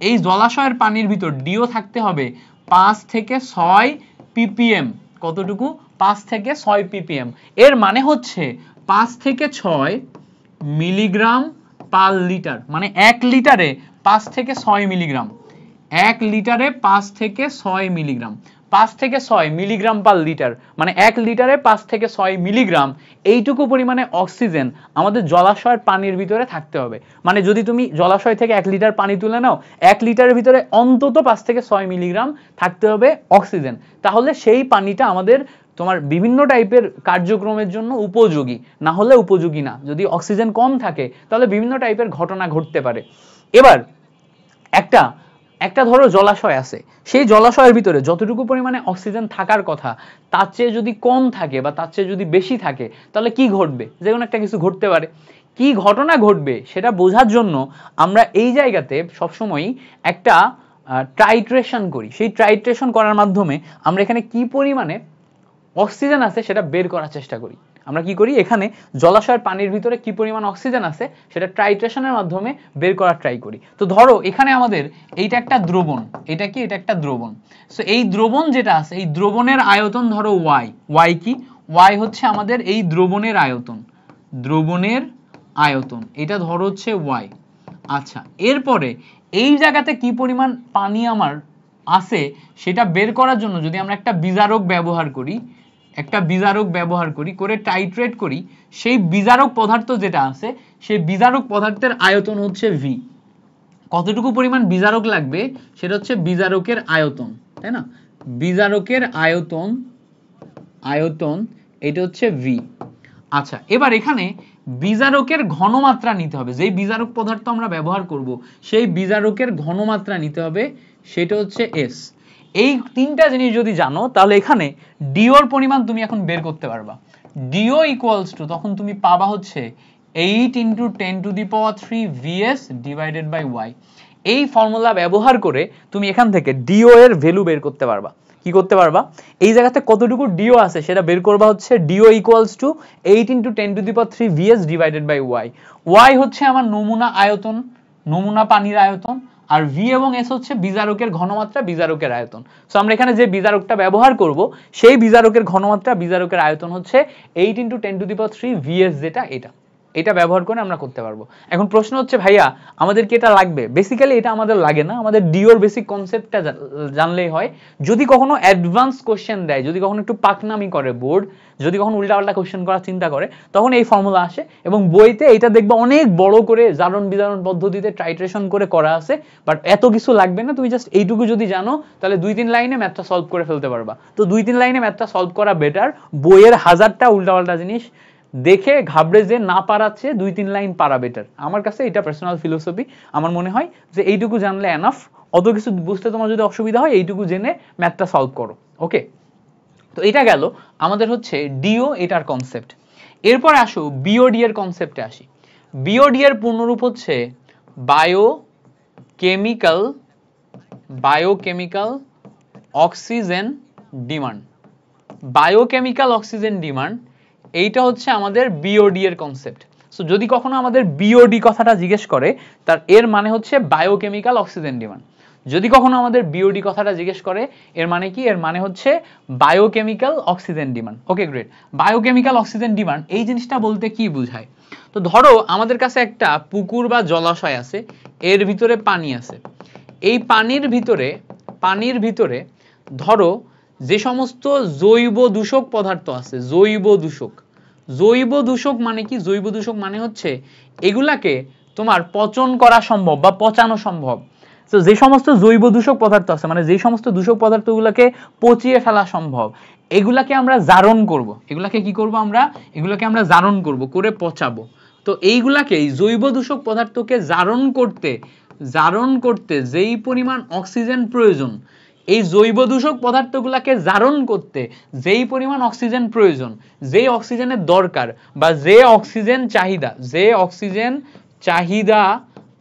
S1: এই জলাশয়ের পানির ভিতর ডিও থাকতে হবে 5 থেকে 6 ppm। কতটুকু? 5 থেকে 6 ppm। এর মানে হচ্ছে 5 থেকে 6 মিলিগ্রাম পার লিটার, মানে 1 লিটারে 5 থেকে 6 মিলিগ্রাম, 1 লিটারে 5 থেকে 6 মিলিগ্রাম, 5 থেকে 6 মিলিগ্রাম পার লিটার, মানে 1 লিটারে 5 থেকে 6 মিলিগ্রাম এইটুকু পরিমাণে অক্সিজেন আমাদের জলাশয়ের পানির ভিতরে থাকতে হবে। মানে যদি তুমি জলাশয় থেকে 1 লিটার পানি তুলে নাও, 1 লিটারের ভিতরে অন্তত 5 থেকে 6 মিলিগ্রাম থাকতে হবে অক্সিজেন, তাহলে সেই পানিটা আমাদের তোমার বিভিন্ন টাইপের কার্যক্রমের জন্য উপযোগী, না হলে উপযোগী না। যদি অক্সিজেন কম থাকে তাহলে বিভিন্ন টাইপের ঘটনা ঘটতে পারে। এবার একটা ধরো জলাশয় আছে, সেই জলাশয়ের ভিতরে যতটুকু পরিমাণে অক্সিজেন থাকার কথা তার চেয়ে যদি কম থাকে বা তার চেয়ে যদি বেশি থাকে তাহলে কি ঘটবে? যে কোনো একটা কিছু ঘটতে পারে। কি ঘটনা ঘটবে সেটা বোঝার জন্য আমরা এই জায়গাতে সবসময় একটা ট্রাইট্রেশন করি। সেই ট্রাইট্রেশন করার মাধ্যমে আমরা এখানে কি পরিমাণে অক্সিজেন আছে সেটা বের করার চেষ্টা করি। আমরা কি করি, এখানে জলাশয়ের পানির ভিতরে কি পরিমাণ অক্সিজেন আছে সেটা ট্রাইট্রেশনের মাধ্যমে বের করার ট্রাই করি। তো ধরো এখানে আমাদের এইটা একটা দ্রবণ, এটা কি? এটা একটা দ্রবণ। সো এই দ্রবণ যেটা আছে, এই দ্রবণের আয়তন ধরো y কি? y হচ্ছে আমাদের এই দ্রবণের আয়তন, দ্রবণের আয়তন এটা ধরো হচ্ছে y। আচ্ছা, এরপরে এই জায়গাতে কি পরিমাণ পানি আমার আছে সেটা বের করার জন্য যদি আমরা একটা বিজারক ব্যবহার করি, করে টাইট্রেট করি, সেই বিজারক পদার্থ যেটা আছে সেই বিজারক পদার্থের আয়তন হচ্ছে v। কতটুকু পরিমাণ বিজারক লাগবে সেটা হচ্ছে বিজারকের আয়তন, তাই না? বিজারকের আয়তন এটা হচ্ছে v। আচ্ছা, এবার এখানে বিজারকের ঘনমাত্রা নিতে হবে। যেই বিজারক পদার্থ আমরা ব্যবহার করব সেই বিজারকের ঘনমাত্রা নিতে হবে, সেটা হচ্ছে s। এই তিনটা জিনিস যদি জানো তাহলে এখানে ডিওর পরিমাণ তুমি এখন বের করতে পারবা। ডিও ইকুয়ালস টু, তখন তুমি পাবা হচ্ছে 8 × 10⁻³ vs ডিভাইডেড বাই y। এই ফর্মুলা ব্যবহার করে তুমি এখান থেকে ডিও এর ভ্যালু বের করতে পারবা। কি করতে পারবা? এই জায়গাতে কতটুকু ডিও আছে সেটা বের করবা হচ্ছে DO equals to 8 × 10⁻³ vs divided by y। y হচ্ছে আমার নমুনা আয়তন, নমুনা পানির আয়তন, আর v এবং s হচ্ছে বিজারকের ঘনমাত্রা, বিজারকের আয়তন। সো আমরা এখানে যে বিজারকটা ব্যবহার করব সেই বিজারকের ঘনমাত্রা, বিজারকের আয়তন হচ্ছে 8 × 10⁻³ vs, যেটা এটা ব্যবহার করে আমরা করতে পারবো। এখন প্রশ্ন হচ্ছে ভাইয়া আমাদের কি এটা লাগবে? বেসিক্যালি এটা আমাদের লাগে না, আমাদের ডিওর বেসিক কনসেপ্টটা জানলেই হয়। যদি কখনো অ্যাডভান্স কোশ্চেন দেয়, যদি কখনো একটু পাকনামি করে বোর্ড, যদি কখনো উল্টাপাল্টা কোশ্চেন করার চিন্তা করে, তখন এই ফর্মুলা আসে এবং বইতে এটা দেখবে অনেক বড় করে জারণ বিজারণ পদ্ধতিতে ট্রাইট্রেশন করে করা আছে। বাট এত কিছু লাগবে না, তুমি জাস্ট এইটুকু যদি জানো তাহলে 2-3 লাইনে ম্যাথটা সলভ করে ফেলতে পারবা। তো 2-3 লাইনে ম্যাথটা সলভ করা বেটার বইয়ের 1000টা উল্টাপাল্টা জিনিস দেখে ঘাবড়ে যে না পারাচ্ছে 2-3 লাইন পারা বেটার। আমার কাছে এটা পার্সোনাল ফিলোসফি। আমার মনে হয় যে এইটুকু জানলে এনাফ। অত কিছু বুঝতে তোমার যদি অসুবিধা হয় এইটুকু জেনে ম্যাথটা সলভ করো। ওকে, তো এটা গেল আমাদের হচ্ছে ডিও, এটার কনসেপ্ট। এরপর আসো বিওডি এর কনসেপ্টে আসি। বিওডি এর পূর্ণরূপ হচ্ছে biochemical oxygen demand. Biochemical oxygen demand, এইটা হচ্ছে আমাদের বিওডি এর কনসেপ্ট। সো যদি কখনো আমাদের বিওডি কথাটা জিজ্ঞেস করে তার এর মানে হচ্ছে বায়োকেমিক্যাল অক্সিজেন ডিমান্ড। যদি কখনো আমাদের বিওডি কথাটা জিজ্ঞেস করে এর মানে কি? এর মানে হচ্ছে biochemical oxygen demand. Okay great. Biochemical oxygen demand এই জিনিসটা বলতে কি বোঝায়? তো ধরো আমাদের কাছে একটা পুকুর বা জলাশয় আছে, এর ভিতরে পানি আছে। এই পানির ভিতরে ধরো যে সমস্ত জৈব দূষক পদার্থ আছে, জৈব দূষক মানে কি? জৈব দূষক মানে হচ্ছে এগুলাকে তোমার পচন করা সম্ভব বা পচানো সম্ভব। তো যে সমস্ত জৈব দূষক পদার্থ আছে, মানে যে সমস্ত দূষক পদার্থগুলোকে পচিয়ে ফেলা সম্ভব, এগুলাকে আমরা জারণ করব। এগুলাকে কি করব? এগুলাকে আমরা জারণ করব, করে পচাবো। তো এইগুলাকে জৈব দূষক পদার্থকে জারণ করতে যেই পরিমাণ অক্সিজেন প্রয়োজন, এই জৈব দূষক পদার্থগুলোকে জারণ করতে যেই পরিমাণ অক্সিজেন প্রয়োজন, যেই অক্সিজেনের দরকার বা যে অক্সিজেন চাহিদা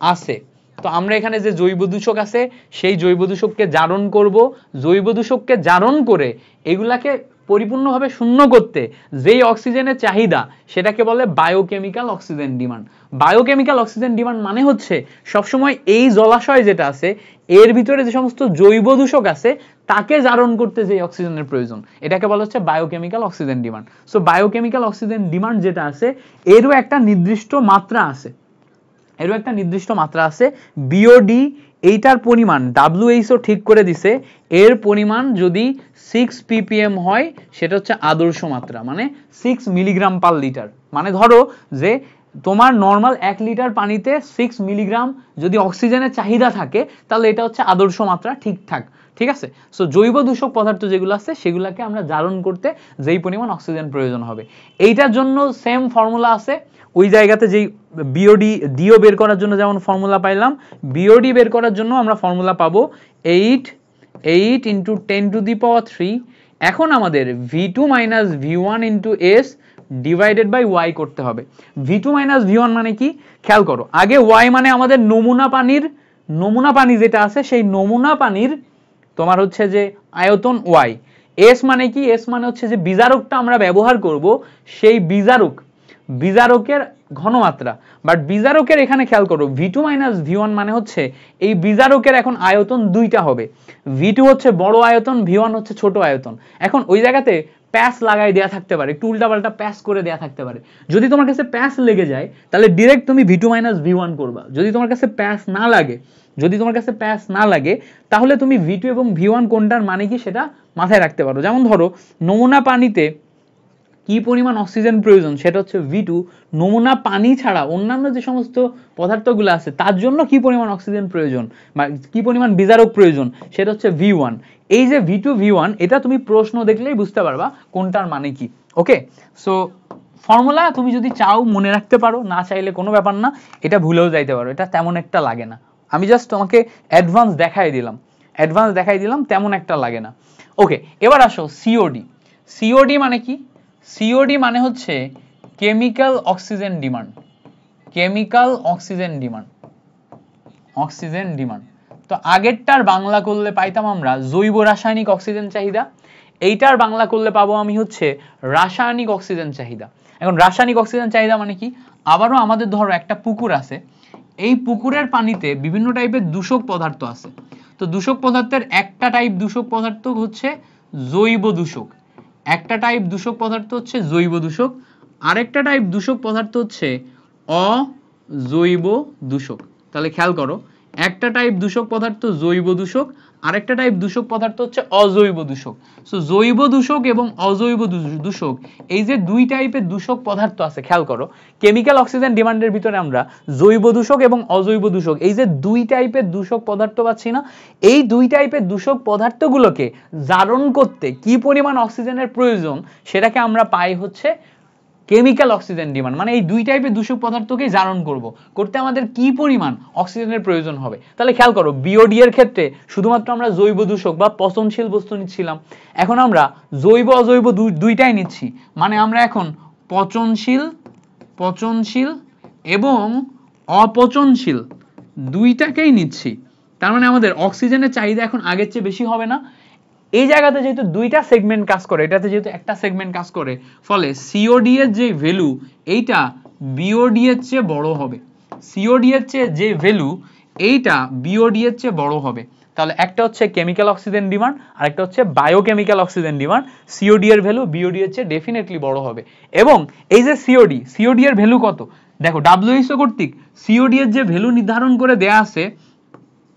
S1: আছে। তো আমরা এখানে যে জৈব দূষক আছে সেই জৈব দূষককে জারণ করব, জৈব দূষককে জারণ করে এগুলাকে পরিপূর্ণভাবে শূন্য করতে যেই অক্সিজেনের চাহিদা সেটাকে বলে biochemical oxygen demand. Biochemical oxygen demand মানে হচ্ছে সবসময় এই জলাশয় যেটা আছে এর ভিতরে যে সমস্ত জৈব দূষক আছে তাকে জারণ করতে যে অক্সিজেনের প্রয়োজন এটাকে বলা হচ্ছে biochemical oxygen demand. So biochemical oxygen demand যেটা আছে এরও একটা নির্দিষ্ট মাত্রা আছে, এরও একটা নির্দিষ্ট মাত্রা আছে। বিওডি এইটার পরিমাণ WHO ঠিক করে দিছে, এর পরিমাণ যদি 6 ppm হয় সেটা হচ্ছে আদর্শ মাত্রা, মানে 6 মিলিগ্রাম পার লিটার। মানে ধরো যে তোমার নর্মাল 1 লিটার পানিতে 6 মিলিগ্রাম যদি অক্সিজেনের চাহিদা থাকে তাহলে এটা হচ্ছে আদর্শ মাত্রা, ঠিকঠাক, ঠিক আছে। সো জৈব দূষক পদার্থ যেগুলো আছে সেগুলোকে আমরা জারণ করতে যেই পরিমাণ অক্সিজেন প্রয়োজন হবে এইটার জন্য সেম ফর্মুলা আছে। ওই জায়গাতে যেই বিওডি ডিও বের করার জন্য যেমন ফর্মুলা পাইলাম, বিওডি বের করার জন্য আমরা ফর্মুলা পাবো 8 × 10⁻³ এখন আমাদের V2 - V1 × S divided by y করতে হবে। V2 - V1 মানে কি খেয়াল করো, আগে y মানে আমাদের নমুনা পানি যেটা আছে সেই নমুনা পানির তোমার হচ্ছে যে আয়তন y, S মানে কি, S মানে হচ্ছে যে বিজারকটা আমরা ব্যবহার করব সেই বিজারকের ঘনমাত্রা। বাট বিজারকের এখানে খেয়াল করো V2 - V1 মানে হচ্ছে এই বিজারকের এখন আয়তন দুইটা হবে, V2 হচ্ছে বড় আয়তন, V1 হচ্ছে ছোট আয়তন। এখন ওই জায়গাতে প্যাচ লাগাই দেয়া থাকতে পারে, একটু উল্টাপাল্টা প্যাচ করে দেয়া থাকতে পারে। যদি তোমার কাছে প্যাচ লেগে যায় তাহলে ডিরেক্ট তুমি V2 - V1 করবা। যদি তোমার কাছে প্যাচ না লাগে তাহলে তুমি V2 এবং V1 কোনটার মানে কি সেটা মাথায় রাখতে পারো। যেমন ধরো নমুনা পানিতে কি পরিমাণ অক্সিজেন প্রয়োজন সেটা হচ্ছে V2, নমুনা পানি ছাড়া অন্যান্য যে সমস্ত পদার্থগুলো আছে তার জন্য কি পরিমাণ অক্সিজেন প্রয়োজন বা কি পরিমাণ বিজারক প্রয়োজন সেটা হচ্ছে V1। এই যে V2 V1 এটা তুমি প্রশ্ন দেখলেই বুঝতে পারবা কোনটার মানে কি। ওকে, সো ফর্মুলা তুমি যদি চাও মনে রাখতে পারো, না চাইলে কোনো ব্যাপার না, এটা ভুলেও যাইতে পারো, এটা তেমন একটা লাগে না। আমি জাস্ট তোমাকে অ্যাডভান্স দেখাই দিলাম, তেমন একটা লাগে না। ওকে, এবার আসো সিওডি মানে কি? সিওডি মানে হচ্ছে কেমিক্যাল অক্সিজেন ডিমান্ড। তো আগেরটার বাংলা করলে পাইতাম আমরা জৈব রাসায়নিক অক্সিজেন চাহিদা, এইটার বাংলা করলে পাবো আমি হচ্ছে রাসায়নিক অক্সিজেন চাহিদা। এখন রাসায়নিক অক্সিজেন চাহিদা মানে কি, আবারও আমাদের ধরো একটা পুকুর আছে, এই পুকুরের পানিতে বিভিন্ন টাইপের দূষক পদার্থ আছে। তো দূষক পদার্থের একটা টাইপ দূষক পদার্থ হচ্ছে জৈব দূষক, আরেকটা টাইপ দূষক পদার্থ হচ্ছে অজৈব দূষক। তাহলে খেয়াল করো, একটা টাইপ দূষক পদার্থ জৈব দূষক, আরেকটা টাইপ দূষক পদার্থ হচ্ছে অজৈব দূষক। সো জৈব দূষক এবং অজৈব দূষক এই যে দুই টাইপের দূষক পদার্থ আছে, খেয়াল করো কেমিক্যাল অক্সিজেন ডিমান্ডের ভিতরে আমরা জৈব দূষক এবং অজৈব দূষক এই যে দুই টাইপের দূষক পদার্থ পাচ্ছি না, এই দুই টাইপের দূষক পদার্থগুলোকে জারণ করতে কি পরিমাণ অক্সিজেনের প্রয়োজন সেটাকে আমরা পাই হচ্ছে কেমিক্যাল অক্সিজেন ডিমান্ড। মানে এই দুই টাইপের দূষক পদার্থকে জারণ করতে আমাদের কি পরিমাণ অক্সিজেনের প্রয়োজন হবে। তাহলে খেয়াল করো বিওডি এর ক্ষেত্রে শুধুমাত্র আমরা জৈব দূষক বা পচনশীল বস্তু নিচ্ছিলাম, এখন আমরা জৈব অজৈব দুইটাই নিচ্ছি। মানে আমরা এখন পচনশীল এবং অপচনশীল দুইটাকেই নিচ্ছি। তার মানে আমাদের অক্সিজেনের চাহিদা এখন আগের চেয়ে বেশি হবে না। এই জায়গাতে যেহেতু দুইটা সেগমেন্ট কাজ করে, এটাতে যেহেতু একটা সেগমেন্ট কাজ করে, ফলে সিওডি এর যে ভ্যালু এইটা বিওডি এর চেয়ে বড় হবে। সিওডি এর চেয়ে যে ভ্যালু এইটা বিওডি এর চেয়ে বড় হবে। তাহলে একটা হচ্ছে কেমিক্যাল অক্সিজেন ডিমান্ড আর একটা হচ্ছে বায়োকেমিক্যাল অক্সিজেন ডিমান্ড। সিওডি এর ভ্যালু বিওডি এর চেয়ে ডেফিনেটলি বড় হবে। এবং এই যে সিওডি এর ভ্যালু কত দেখো, WHO কর্তৃক সিওডি এর যে ভ্যালু নির্ধারণ করে দেয়া আছে,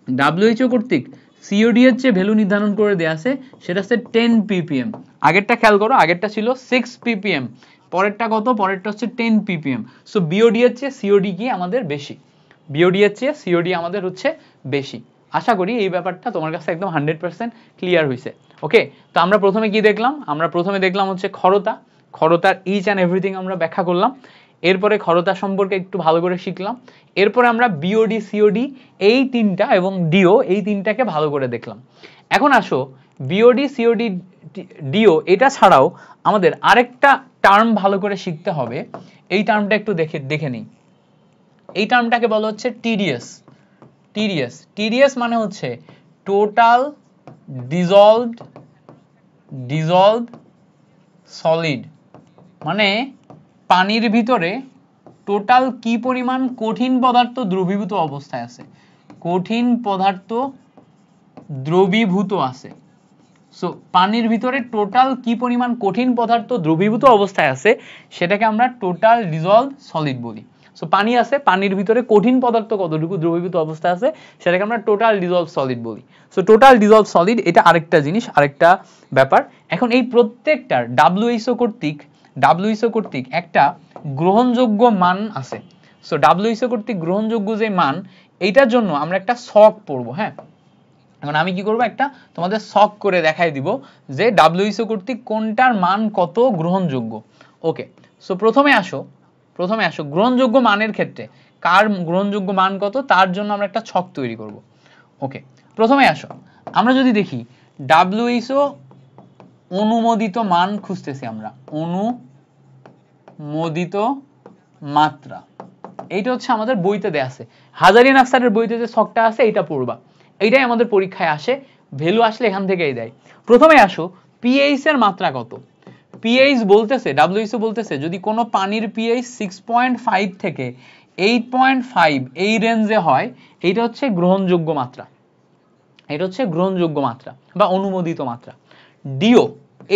S1: WHO কর্তৃক সিওডি এর যে ভ্যালু নির্ধারণ করে দেয়া আছে সেটা হচ্ছে 10 ppm। আগেরটা খেয়াল করো, আগেরটা ছিল 6 ppm, পরেরটা কত, পরেরটা হচ্ছে 10 ppm। সো বিওডি এর চেয়ে সিওডি কি আমাদের বেশি, বিওডি এর চেয়ে সিওডি আমাদের হচ্ছে বেশি। আশা করি এই ব্যাপারটা তোমার কাছে একদম 100% ক্লিয়ার হয়েছে। ওকে, তো আমরা প্রথমে কি দেখলাম, আমরা প্রথমে দেখলাম হচ্ছে খরতার ইচ অ্যান্ড এভরিথিং আমরা ব্যাখ্যা করলাম। এরপরে ক্ষরতা সম্পর্কে একটু ভালো করে শিখলাম। এরপরে আমরা বিওডি সিওডি এই তিনটা এবং ডিও এই তিনটাকে ভালো করে দেখলাম। এখন আসো বিওডি সিওডি ডিও এটা ছাড়াও আমাদের আরেকটা টার্ম ভালো করে শিখতে হবে। এই টার্মটা একটু দেখে নিই। এই টার্মটাকে বলা হচ্ছে টিডিএস। টিডিএস টিডিএস মানে হচ্ছে টোটাল ডিজলভড সলিড, মানে পানির ভিতরে টোটাল কি পরিমাণ কঠিন পদার্থ দ্রবীভূত অবস্থায় আছে, কঠিন পদার্থ দ্রবীভূত আছে। সো পানির ভিতরে টোটাল কি পরিমাণ কঠিন পদার্থ দ্রবীভূত অবস্থায় আছে সেটাকে আমরা টোটাল ডিজলভড সলিড বলি। সো পানি আছে, পানির ভিতরে কঠিন পদার্থ কতটুকু দ্রবীভূত অবস্থায় আছে সেটাকে আমরা টোটাল ডিজলভড সলিড বলি। সো টোটাল ডিজলভড সলিড এটা আরেকটা জিনিস, আরেকটা ব্যাপার। এখন এই প্রত্যেকটার ডাব্লিউএইচও কর্তৃক একটা গ্রহণযোগ্য মান আছে। সো ডাব্লিউএইচও কর্তৃক গ্রহণযোগ্য যে মান, এইটার জন্য আমরা একটা ছক পড়বো। হ্যাঁ, এখন আমি কি করব, একটা তোমাদের ছক করে দেখাই দিব যে ডাব্লিউএইচও কর্তৃক কোনটার মান কত গ্রহণযোগ্য। ওকে, সো প্রথমে আসো গ্রহণযোগ্য মানের ক্ষেত্রে কার গ্রহণযোগ্য মান কত তার জন্য আমরা একটা ছক তৈরি করব। ওকে, প্রথমে আসো আমরা যদি দেখি ডাব্লিউএইচও অনুমোদিত মান খুঁজতেছি আমরা, অনুমোদিত মাত্রা, এইটা হচ্ছে আমাদের বইতে দেয়া আছে। হাজারিন আখতারের বইতে যে ছকটা আছে এইটা পড়বা, এইটাই আমাদের পরীক্ষায় আসে, ভ্যালু আসলে এখান থেকেই দেয়। প্রথমে আসো পিএইচ এর মাত্রা কত। পিএইচ বলতেছে, ডাব্লিউএইচও বলতেছে যদি কোনো পানির পিএইচ 6.5 থেকে 8.5 এই রেঞ্জে হয়, এইটা হচ্ছে গ্রহণযোগ্য মাত্রা, এটা হচ্ছে গ্রহণযোগ্য মাত্রা বা অনুমোদিত মাত্রা। ডিও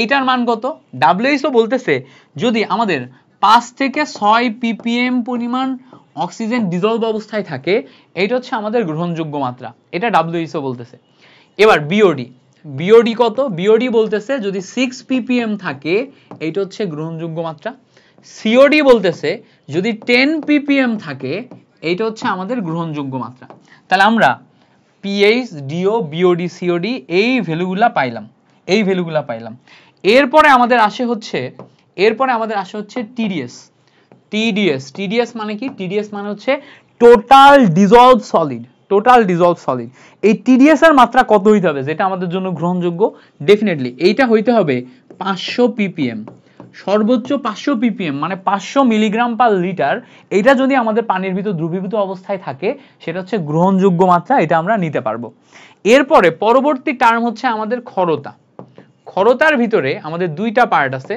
S1: এইটার মান কত, ডাব্লিউএইচও বলতেছে যদি আমাদের 5 থেকে 6 ppm পরিমাণ অক্সিজেন ডিজলভ অবস্থায় থাকে, এইটা হচ্ছে আমাদের গ্রহণযোগ্য মাত্রা, এটা ডাব্লিউএইচও বলতেছে। এবার বিওডি কত, বিওডি বলতেছে যদি 6 ppm থাকে এইটা হচ্ছে গ্রহণযোগ্য মাত্রা। সিওডি বলতেছে যদি 10 ppm থাকে এইটা হচ্ছে আমাদের গ্রহণযোগ্য মাত্রা। তাহলে আমরা পিএইচ, ডিও, বিওডি, সিওডি এই ভ্যালুগুলা পাইলাম। এরপরে আমাদের আসে হচ্ছে টিডিএস মানে কি, টিডিএস মানে হচ্ছে টোটাল ডিজলভড সলিড। এই টিডিএস এর মাত্রা কত হইতে হবে যেটা আমাদের জন্য গ্রহণযোগ্য, ডেফিনেটলি এইটা হইতে হবে 500 ppm, সর্বোচ্চ 500 ppm মানে 500 মিলিগ্রাম পার লিটার। এইটা যদি আমাদের পানির ভিতর দ্রবীভূত অবস্থায় থাকে সেটা হচ্ছে গ্রহণযোগ্য মাত্রা, এটা আমরা নিতে পারবো। এরপরে পরবর্তী টার্ম হচ্ছে আমাদের ক্ষরতার ভিতরে আমাদের দুইটা পার্ট আছে,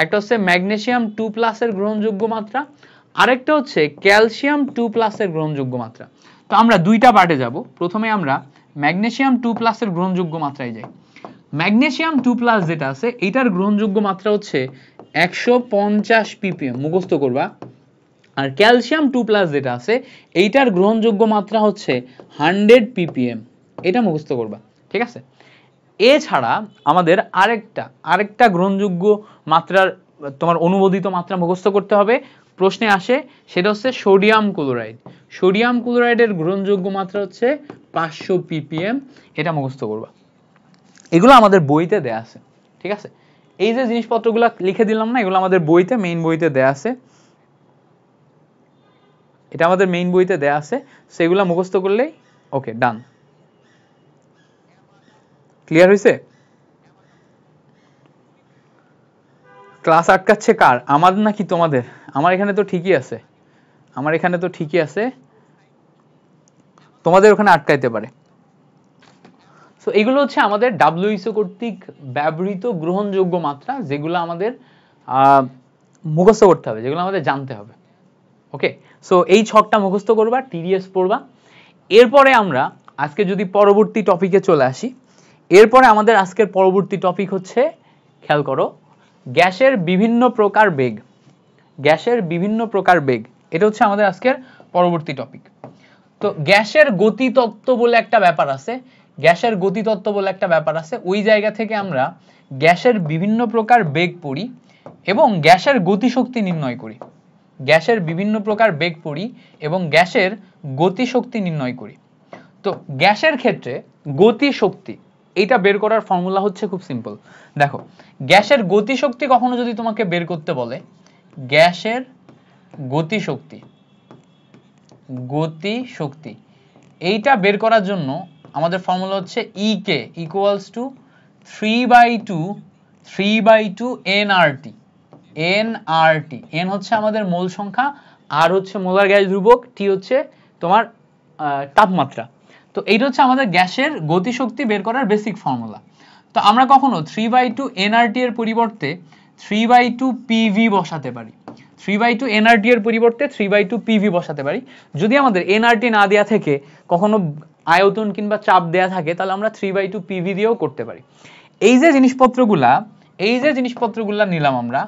S1: একটা হচ্ছে ম্যাগনেসিয়াম 2+ এর গ্রহণযোগ্য মাত্রা, আরেকটা হচ্ছে ক্যালসিয়াম 2+ এর গ্রহণযোগ্য মাত্রা। তো আমরা দুইটা পার্টে যাব। প্রথমে আমরা ম্যাগনেসিয়াম 2+ এর গ্রহণযোগ্য মাত্রায় যাই। ম্যাগনেসিয়াম 2+ যেটা আছে এটার গ্রহণযোগ্য মাত্রা হচ্ছে 150 ppm, মুখস্থ করবা। আর ক্যালসিয়াম 2+ যেটা আছে এইটার গ্রহণযোগ্য মাত্রা হচ্ছে 100 ppm, এটা মুখস্থ করবা, ঠিক আছে। এছাড়া আমাদের আরেকটা গ্রহণযোগ্য মাত্রার তোমার অনুমোদিত মাত্রা মুখস্থ করতে হবে, প্রশ্নে আসে, সেটা হচ্ছে সোডিয়াম ক্লোরাইডের গ্রহণযোগ্য মাত্রা হচ্ছে 500 ppm, এটা মুখস্থ করবা। এগুলো আমাদের বইতে দেয়া আছে, ঠিক আছে। এই যে জিনিসপত্রগুলো লিখে দিলাম না, এগুলো আমাদের বইতে, মেইন বইতে দেয়া আছে, এটা আমাদের মেইন বইতে দেয়া আছে, সেগুলো মুখস্থ করলেই ওকে, ডান। ক্লিয়ার হয়েছে? ক্লাস আটকাচ্ছে কার, আমাদের নাকি তোমাদের? আমার এখানে তো ঠিকই আছে, তোমাদের ওখানে আটকাইতে পারে। সো এগুলো হচ্ছে আমাদের ডাব্লিউএইচও কর্তৃক ব্যবহৃত গ্রহণযোগ্য মাত্রা, যেগুলো আমাদের মুখস্থ করতে হবে, যেগুলো আমাদের জানতে হবে। ওকে, সো এই ছকটা মুখস্থ করবা, টিডিএস পড়বা। এরপরে আমরা আজকে যদি পরবর্তী টপিকে চলে আসি, এরপরে আমাদের আজকের পরবর্তী টপিক হচ্ছে, খেয়াল করো, গ্যাসের বিভিন্ন প্রকার বেগ, এটা হচ্ছে আমাদের আজকের পরবর্তী টপিক। তো গ্যাসের গতিতত্ত্ব বলে একটা ব্যাপার আছে, ওই জায়গা থেকে আমরা গ্যাসের বিভিন্ন প্রকার বেগ পড়ি এবং গ্যাসের গতিশক্তি নির্ণয় করি। তো গ্যাসের ক্ষেত্রে গতিশক্তি এটা বের করার ফর্মুলা হচ্ছে খুব সিম্পল। দেখো, গ্যাসের গতিশক্তি কখনো যদি তোমাকে বের করতে বলে, গ্যাসের গতিশক্তি এইটা বের করার জন্য আমাদের ফর্মুলা হচ্ছে EK = 3/2 nRT। n হচ্ছে আমাদের মোল সংখ্যা, আর হচ্ছে মোলার গ্যাস ধ্রুবক, টি হচ্ছে তোমার তাপমাত্রা। তো এইটা হচ্ছে আমাদের গ্যাসের গতিশক্তি বের করার বেসিক ফর্মুলা। তো আমরা কখনো 3/2 nRT এর পরিবর্তে 3/2 PV বসাতে পারি, 3/2 nRT এর পরিবর্তে 3/2 PV বসাতে পারি। যদি আমাদের nRT না দেয়া থেকে কখনো আয়তন কিংবা চাপ দেয়া থাকে, তাহলে আমরা 3/2 PV দিয়েও করতে পারি। এই যে জিনিসপত্রগুলা নিলাম আমরা,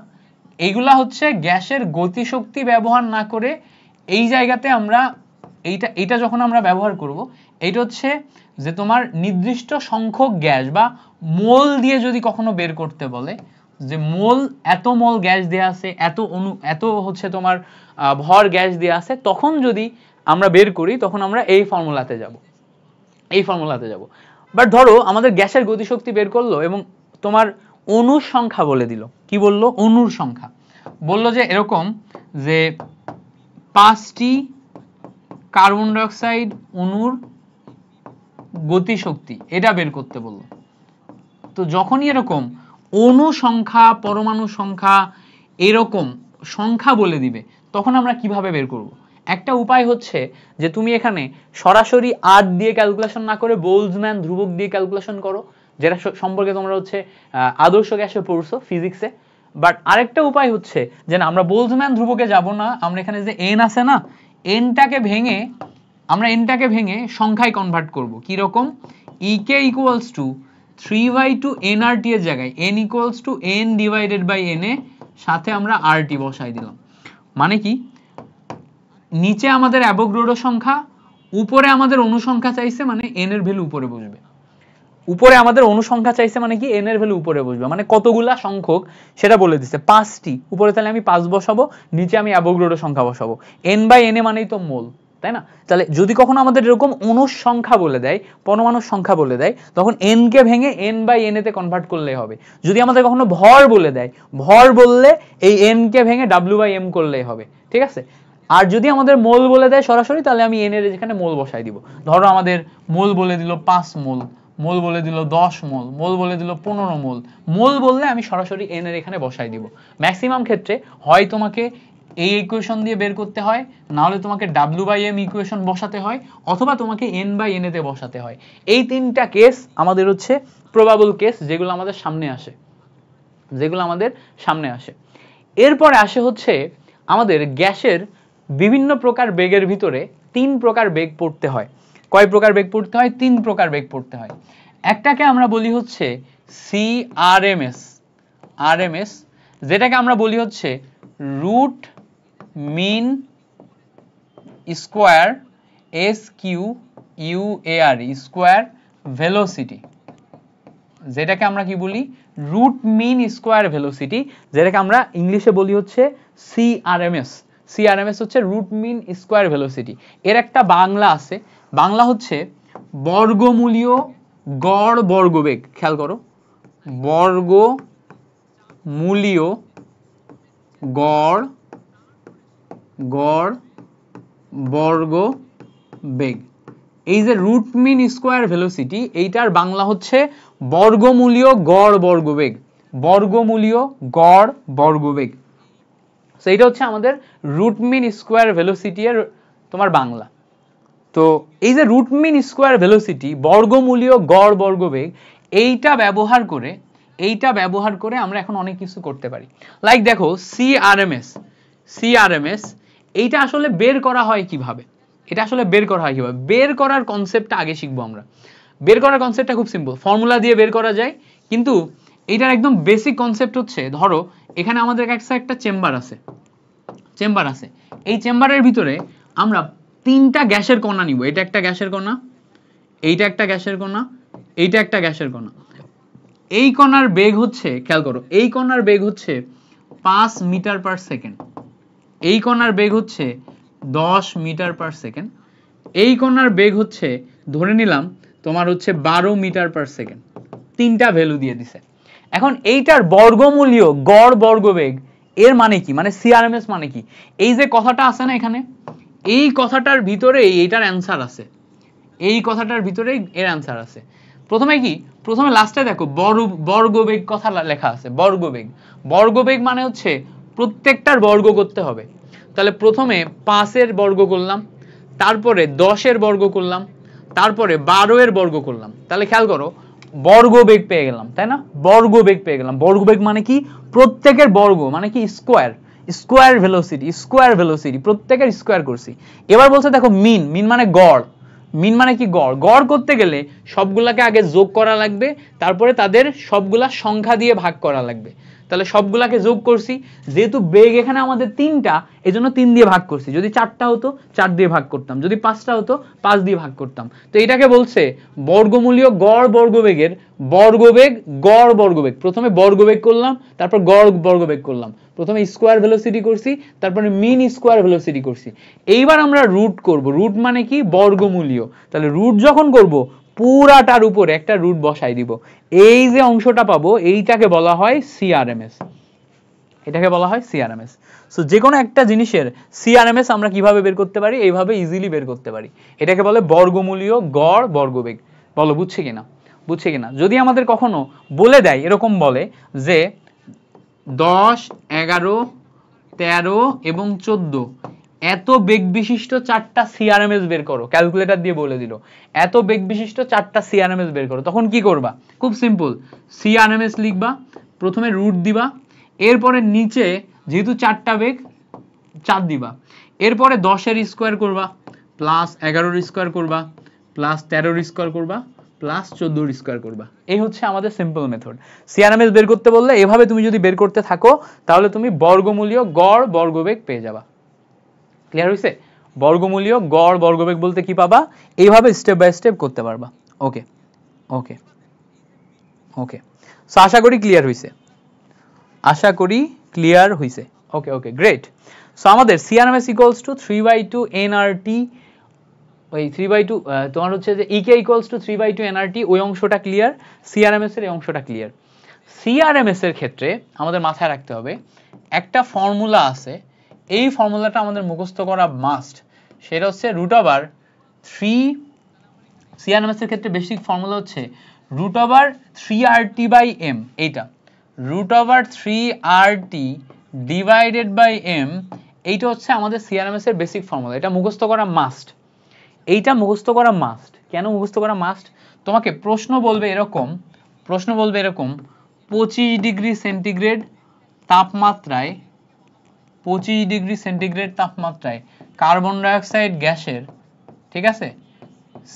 S1: এইগুলা হচ্ছে গ্যাসের গতিশক্তি ব্যবহার না করে এই জায়গাতে আমরা এইটা যখন আমরা ব্যবহার করব, এইটা হচ্ছে যে তোমার নির্দিষ্ট সংখ্যক গ্যাস বা মোল দিয়ে যদি কখনো বের করতে বলে যে মোল, এত মোল গ্যাস দেয়া আছে, এত হচ্ছে তোমার ভর গ্যাস দেয়া আছে, তখন যদি আমরা বের করি তখন আমরা এই ফর্মুলাতে যাব। বাট ধরো আমাদের গ্যাসের গতিশক্তি বের করলো এবং তোমার অণুর সংখ্যা বলে দিল। কি বললো? অণুর সংখ্যা বললো যে এরকম যে 5টি কার্বন ডাই অক্সাইড অণুর গতিশক্তি এটা বের করতে বললো। তো যখনই এরকম অণু সংখ্যা, পরমাণু সংখ্যা, এরকম সংখ্যা বলে দিবে, তখন আমরা কিভাবে বের করব? একটা উপায় হচ্ছে যে তুমি এখানে সরাসরি আর দিয়ে ক্যালকুলেশন না করে বোলজম্যান ধ্রুবক দিয়ে ক্যালকুলেশন করো, যেটা সম্পর্কে তোমরা হচ্ছে আদর্শ গ্যাসে পড়ছো ফিজিক্সে। বাট আরেকটা উপায় হচ্ছে যে না, আমরা বোলজম্যান ধ্রুবকে যাব না, আমরা এখানে যে এন আছে না, এনটাকে ভেঙে সংখ্যায় কনভার্ট করব। কি রকম? ইকে ইকুয়ালস টু 3/2 nRT এর জায়গায় n equals to n divided by n এ, সাথে আমরা RT বসাই দিলাম। মানে কি, নিচে আমাদের অ্যাভোগাড্রো সংখ্যা, উপরে আমাদের অণু সংখ্যা চাইছে, মানে n এর ভ্যালু উপরে বসবে। উপরে আমাদের অণু সংখ্যা চাইছে মানে কি, n এর ভ্যালু উপরে বসবে, মানে কতগুলা সংখ্যক সেটা বলে দিচ্ছে। 5টি, উপরে তাহলে আমি 5 বসাবো, নিচে আমি অ্যাভোগাড্রো সংখ্যা বসাবো। n বাই n মানেই তো মোল, তাই না? তাহলে যদি কখনো আমাদের এরকম অণুর সংখ্যা বলে দেয়, পরমাণুর সংখ্যা বলে দেয়, তখন n কে ভেঙে n বাই n তে কনভার্ট করলেই হবে। যদি আমাদের কখনো ভর বলে দেয়, ভর বললে এই n কে ভেঙে w বাই m করলেই হবে, ঠিক আছে? আর যদি আমাদের মোল বলে দেয় সরাসরি, তাহলে আমি n এর যেখানে মোল বসাই দিব। ধরো আমাদের মোল বলে দিল 5 মোল, মোল বলে দিল 10 মোল, মোল বলে দিল 15 মোল। মোল বললে আমি সরাসরি n এর এখানে বসাই দিব। ম্যাক্সিমাম ক্ষেত্রে হয় তোমাকে এই ইকুয়েশন দিয়ে বের করতে হয়, না হলে তোমাকে w বাই m ইকুয়েশন বসাতে হয়, অথবা তোমাকে n বাই n তে বসাতে হয়। এই তিনটা কেস আমাদের হচ্ছে প্রবাবল কেস, যেগুলো আমাদের সামনে আসে। এরপরে আসে হচ্ছে আমাদের গ্যাসের বিভিন্ন প্রকার বেগের ভিতরে 3 প্রকার বেগ পড়তে হয়। কয় প্রকার বেগ পড়তে হয়? 3 প্রকার বেগ পড়তে হয়। একটাকে আমরা বলি হচ্ছে RMS, যেটাকে আমরা বলি হচ্ছে root mean square SQUARE square velocity, যেটাকে আমরা কি বলি? রুট মিন স্কোয়ার ভেলোসিটি, যেটাকে আমরা ইংলিশে বলি হচ্ছে CRMS হচ্ছে রুট মিন স্কোয়ার ভেলোসিটি। এর একটা বাংলা আছে, বাংলা হচ্ছে বর্গমূলীয় গড় বর্গবেগ। খেয়াল করো, বর্গমূলীয় গড় বর্গবেগ। এই যে রুট মিন স্কোয়ার ভেলোসিটি, এইটার বাংলা হচ্ছে বর্গমূলীয় গড় বর্গবেগ, বর্গমূলীয় গড় বর্গবেগ। সেইটা হচ্ছে আমাদের রুট মিন স্কোয়ার ভেলোসিটি এর তোমার বাংলা। তো এই যে রুট মিন স্কোয়ার ভেলোসিটি, বর্গমূলীয় গড় বর্গবেগ, এইটা ব্যবহার করে আমরা এখন অনেক কিছু করতে পারি। লাইক দেখো CRMS, এইটা আসলে বের করা হয় কিভাবে? বের করার কনসেপ্টটা আগে শিখবো আমরা। বের করার কনসেপ্টটা খুব সিম্পল, ফর্মুলা দিয়ে বের করা যায়, কিন্তু এইটার একদম বেসিক কনসেপ্ট হচ্ছে, ধরো এখানে আমাদের একটা চেম্বার আছে, এই চেম্বারের ভিতরে আমরা 3টা গ্যাসের কণা নিব। এটা একটা গ্যাসের কণা, এইটা একটা গ্যাসের কণা, এইটা একটা গ্যাসের কণা। এই কণার বেগ হচ্ছে, খেয়াল করো, এই কণার বেগ হচ্ছে 5 মিটার পার সেকেন্ড, এই কণার বেগ হচ্ছে 10 মিটার পার সেকেন্ড, এই কণার বেগ হচ্ছে ধরে নিলাম তোমার হচ্ছে 12 মিটার পার সেকেন্ড। 3টা ভ্যালু দিয়ে দিছে। এখন এইটার বর্গমূলীয় গড় বর্গবেগ এর মানে কি, মানে CRMS মানে কি? এই যে কথাটা আছে না এখানে, এই কথাটার ভিতরে এইটার অ্যান্সার আছে, এই কথাটার ভিতরে এর অ্যান্সার আছে। প্রথমে লাস্টে দেখো বর্গবেগ কথা লেখা আছে। বর্গবেগ মানে হচ্ছে প্রত্যেকটার বর্গ করতে হবে। তাহলে প্রথমে 5 এর বর্গ করলাম, তারপরে 10 এর বর্গ করলাম, তারপরে 12 এর বর্গ করলাম। তাহলে খেয়াল করো বর্গবেগ পেয়ে গেলাম, তাই না? বর্গবেগ পেয়ে গেলাম। বর্গবেগ মানে কি? প্রত্যেকের বর্গ মানে কি? Square, square velocity, square velocity, প্রত্যেকের স্কোয়ার করছি। এবার বলছে দেখো মিন, মিন মানে গড়। মিন মানে কি? গড়। গড় করতে গেলে সবগুলাকে আগে যোগ করা লাগবে, তারপরে তাদের সবগুলা সংখ্যা দিয়ে ভাগ করা লাগবে। তাহলে সবগুলাকে যোগ করছি, যেহেতু বেগ এখানে আমাদের 3টা, এজন্য 3 দিয়ে ভাগ করছি। যদি 4টা হতো 4 দিয়ে ভাগ করতাম, যদি 5টা হতো 5 দিয়ে ভাগ করতাম। তো এটাকে বলছে বর্গমূলীয় গড় বর্গবেগের বর্গবেগ গড় বর্গবেগ। প্রথমে বর্গবেগ করলাম, তারপর গড় বর্গবেগ করলাম। প্রথমে স্কোয়ার ভেলোসিটি করছি, তারপরে মিন স্কোয়ার ভেলোসিটি করছি। এইবার আমরা রুট করব। রুট মানে কি? বর্গমূলীয়। তাহলে রুট যখন করব পুরাটার উপরে একটা রুট বসাই দিব। এই যে অংশটা পাবো এইটাকে বলা হয় সিআরএমএস, এটাকে বলা হয় সিআরএমএস। সো যে কোনো একটা জিনিসের সিআরএমএস আমরা কিভাবে বের করতে পারি? এইভাবে ইজিলি বের করতে পারি। এটাকে বলে বর্গমূলীয় গড় বর্গবেগ। বলো বুঝছে কিনা? বুঝছে কিনা? যদি আমাদের কখনো বলে দেয়, এরকম বলে যে 10, 11, 13 এবং 14 এত বেগ বিশিষ্ট 4টা সিআরএমএস বের করো। ক্যালকুলেটর দিয়ে বলে দিল এত বেগ বিশিষ্ট 4টা সিআরএমএস বের করো। তখন কি করবা? খুব সিম্পল, সিআরএমএস লিখবা, প্রথমে রুট দিবা, এরপরে নিচে যেহেতু 4টা বেগ 4 দিবা, এরপরে 10 এর স্কোয়ার করবা, প্লাস 11 এর স্কোয়ার করবা, প্লাস 13 এর স্কোয়ার করবা, প্লাস 14 এর স্কোয়ার করবা। এই হচ্ছে আমাদের সিম্পল মেথড। সিআরএমএস বের করতে বললে এভাবে তুমি যদি বের করতে থাকো তাহলে তুমি বর্গমূলীয় গড় বর্গবেগ পেয়ে যাবা। ক্লিয়ার হইছে? বর্গমূলীয় গড় বর্গবেগ বলতে কি পাবা? এইভাবে স্টেপ বাই স্টেপ করতে পারবা। ওকে ওকে ওকে। সো আশা করি ক্লিয়ার হইছে, আশা করি ক্লিয়ার হইছে। ওকে ওকে গ্রেট। সো আমাদের সিআরএমএস ইকুয়ালস টু 3/2 এনআরটি, ওই 3/2 তোমার হচ্ছে যে ইকে ইকুয়ালস টু 3/2 এনআরটি, ওই অংশটা ক্লিয়ার। সিআরএমএস এর এই অংশটা ক্লিয়ার। সিআরএমএস এর ক্ষেত্রে আমাদের মাথায় রাখতে হবে একটা ফর্মুলা আছে, এই ফর্মুলাটা আমাদের মুখস্থ করা মাস্ট। সেটা হচ্ছে √3, সিআরএমএস এর ক্ষেত্রে বেসিক ফর্মুলা হচ্ছে √3RT/m। এইটা √3RT/m, এইটা হচ্ছে আমাদের সিআরএমএস এর বেসিক ফর্মুলা। এটা মুখস্থ করা মাস্ট, এইটা মুখস্থ করা মাস্ট। কেন মুখস্থ করা মাস্ট? তোমাকে প্রশ্ন বলবে এরকম, 25 ডিগ্রি সেন্টিগ্রেড তাপমাত্রায়, 25 ডিগ্রি সেন্টিগ্রেড তাপমাত্রায় কার্বন ডাইঅক্সাইড গ্যাসের, ঠিক আছে,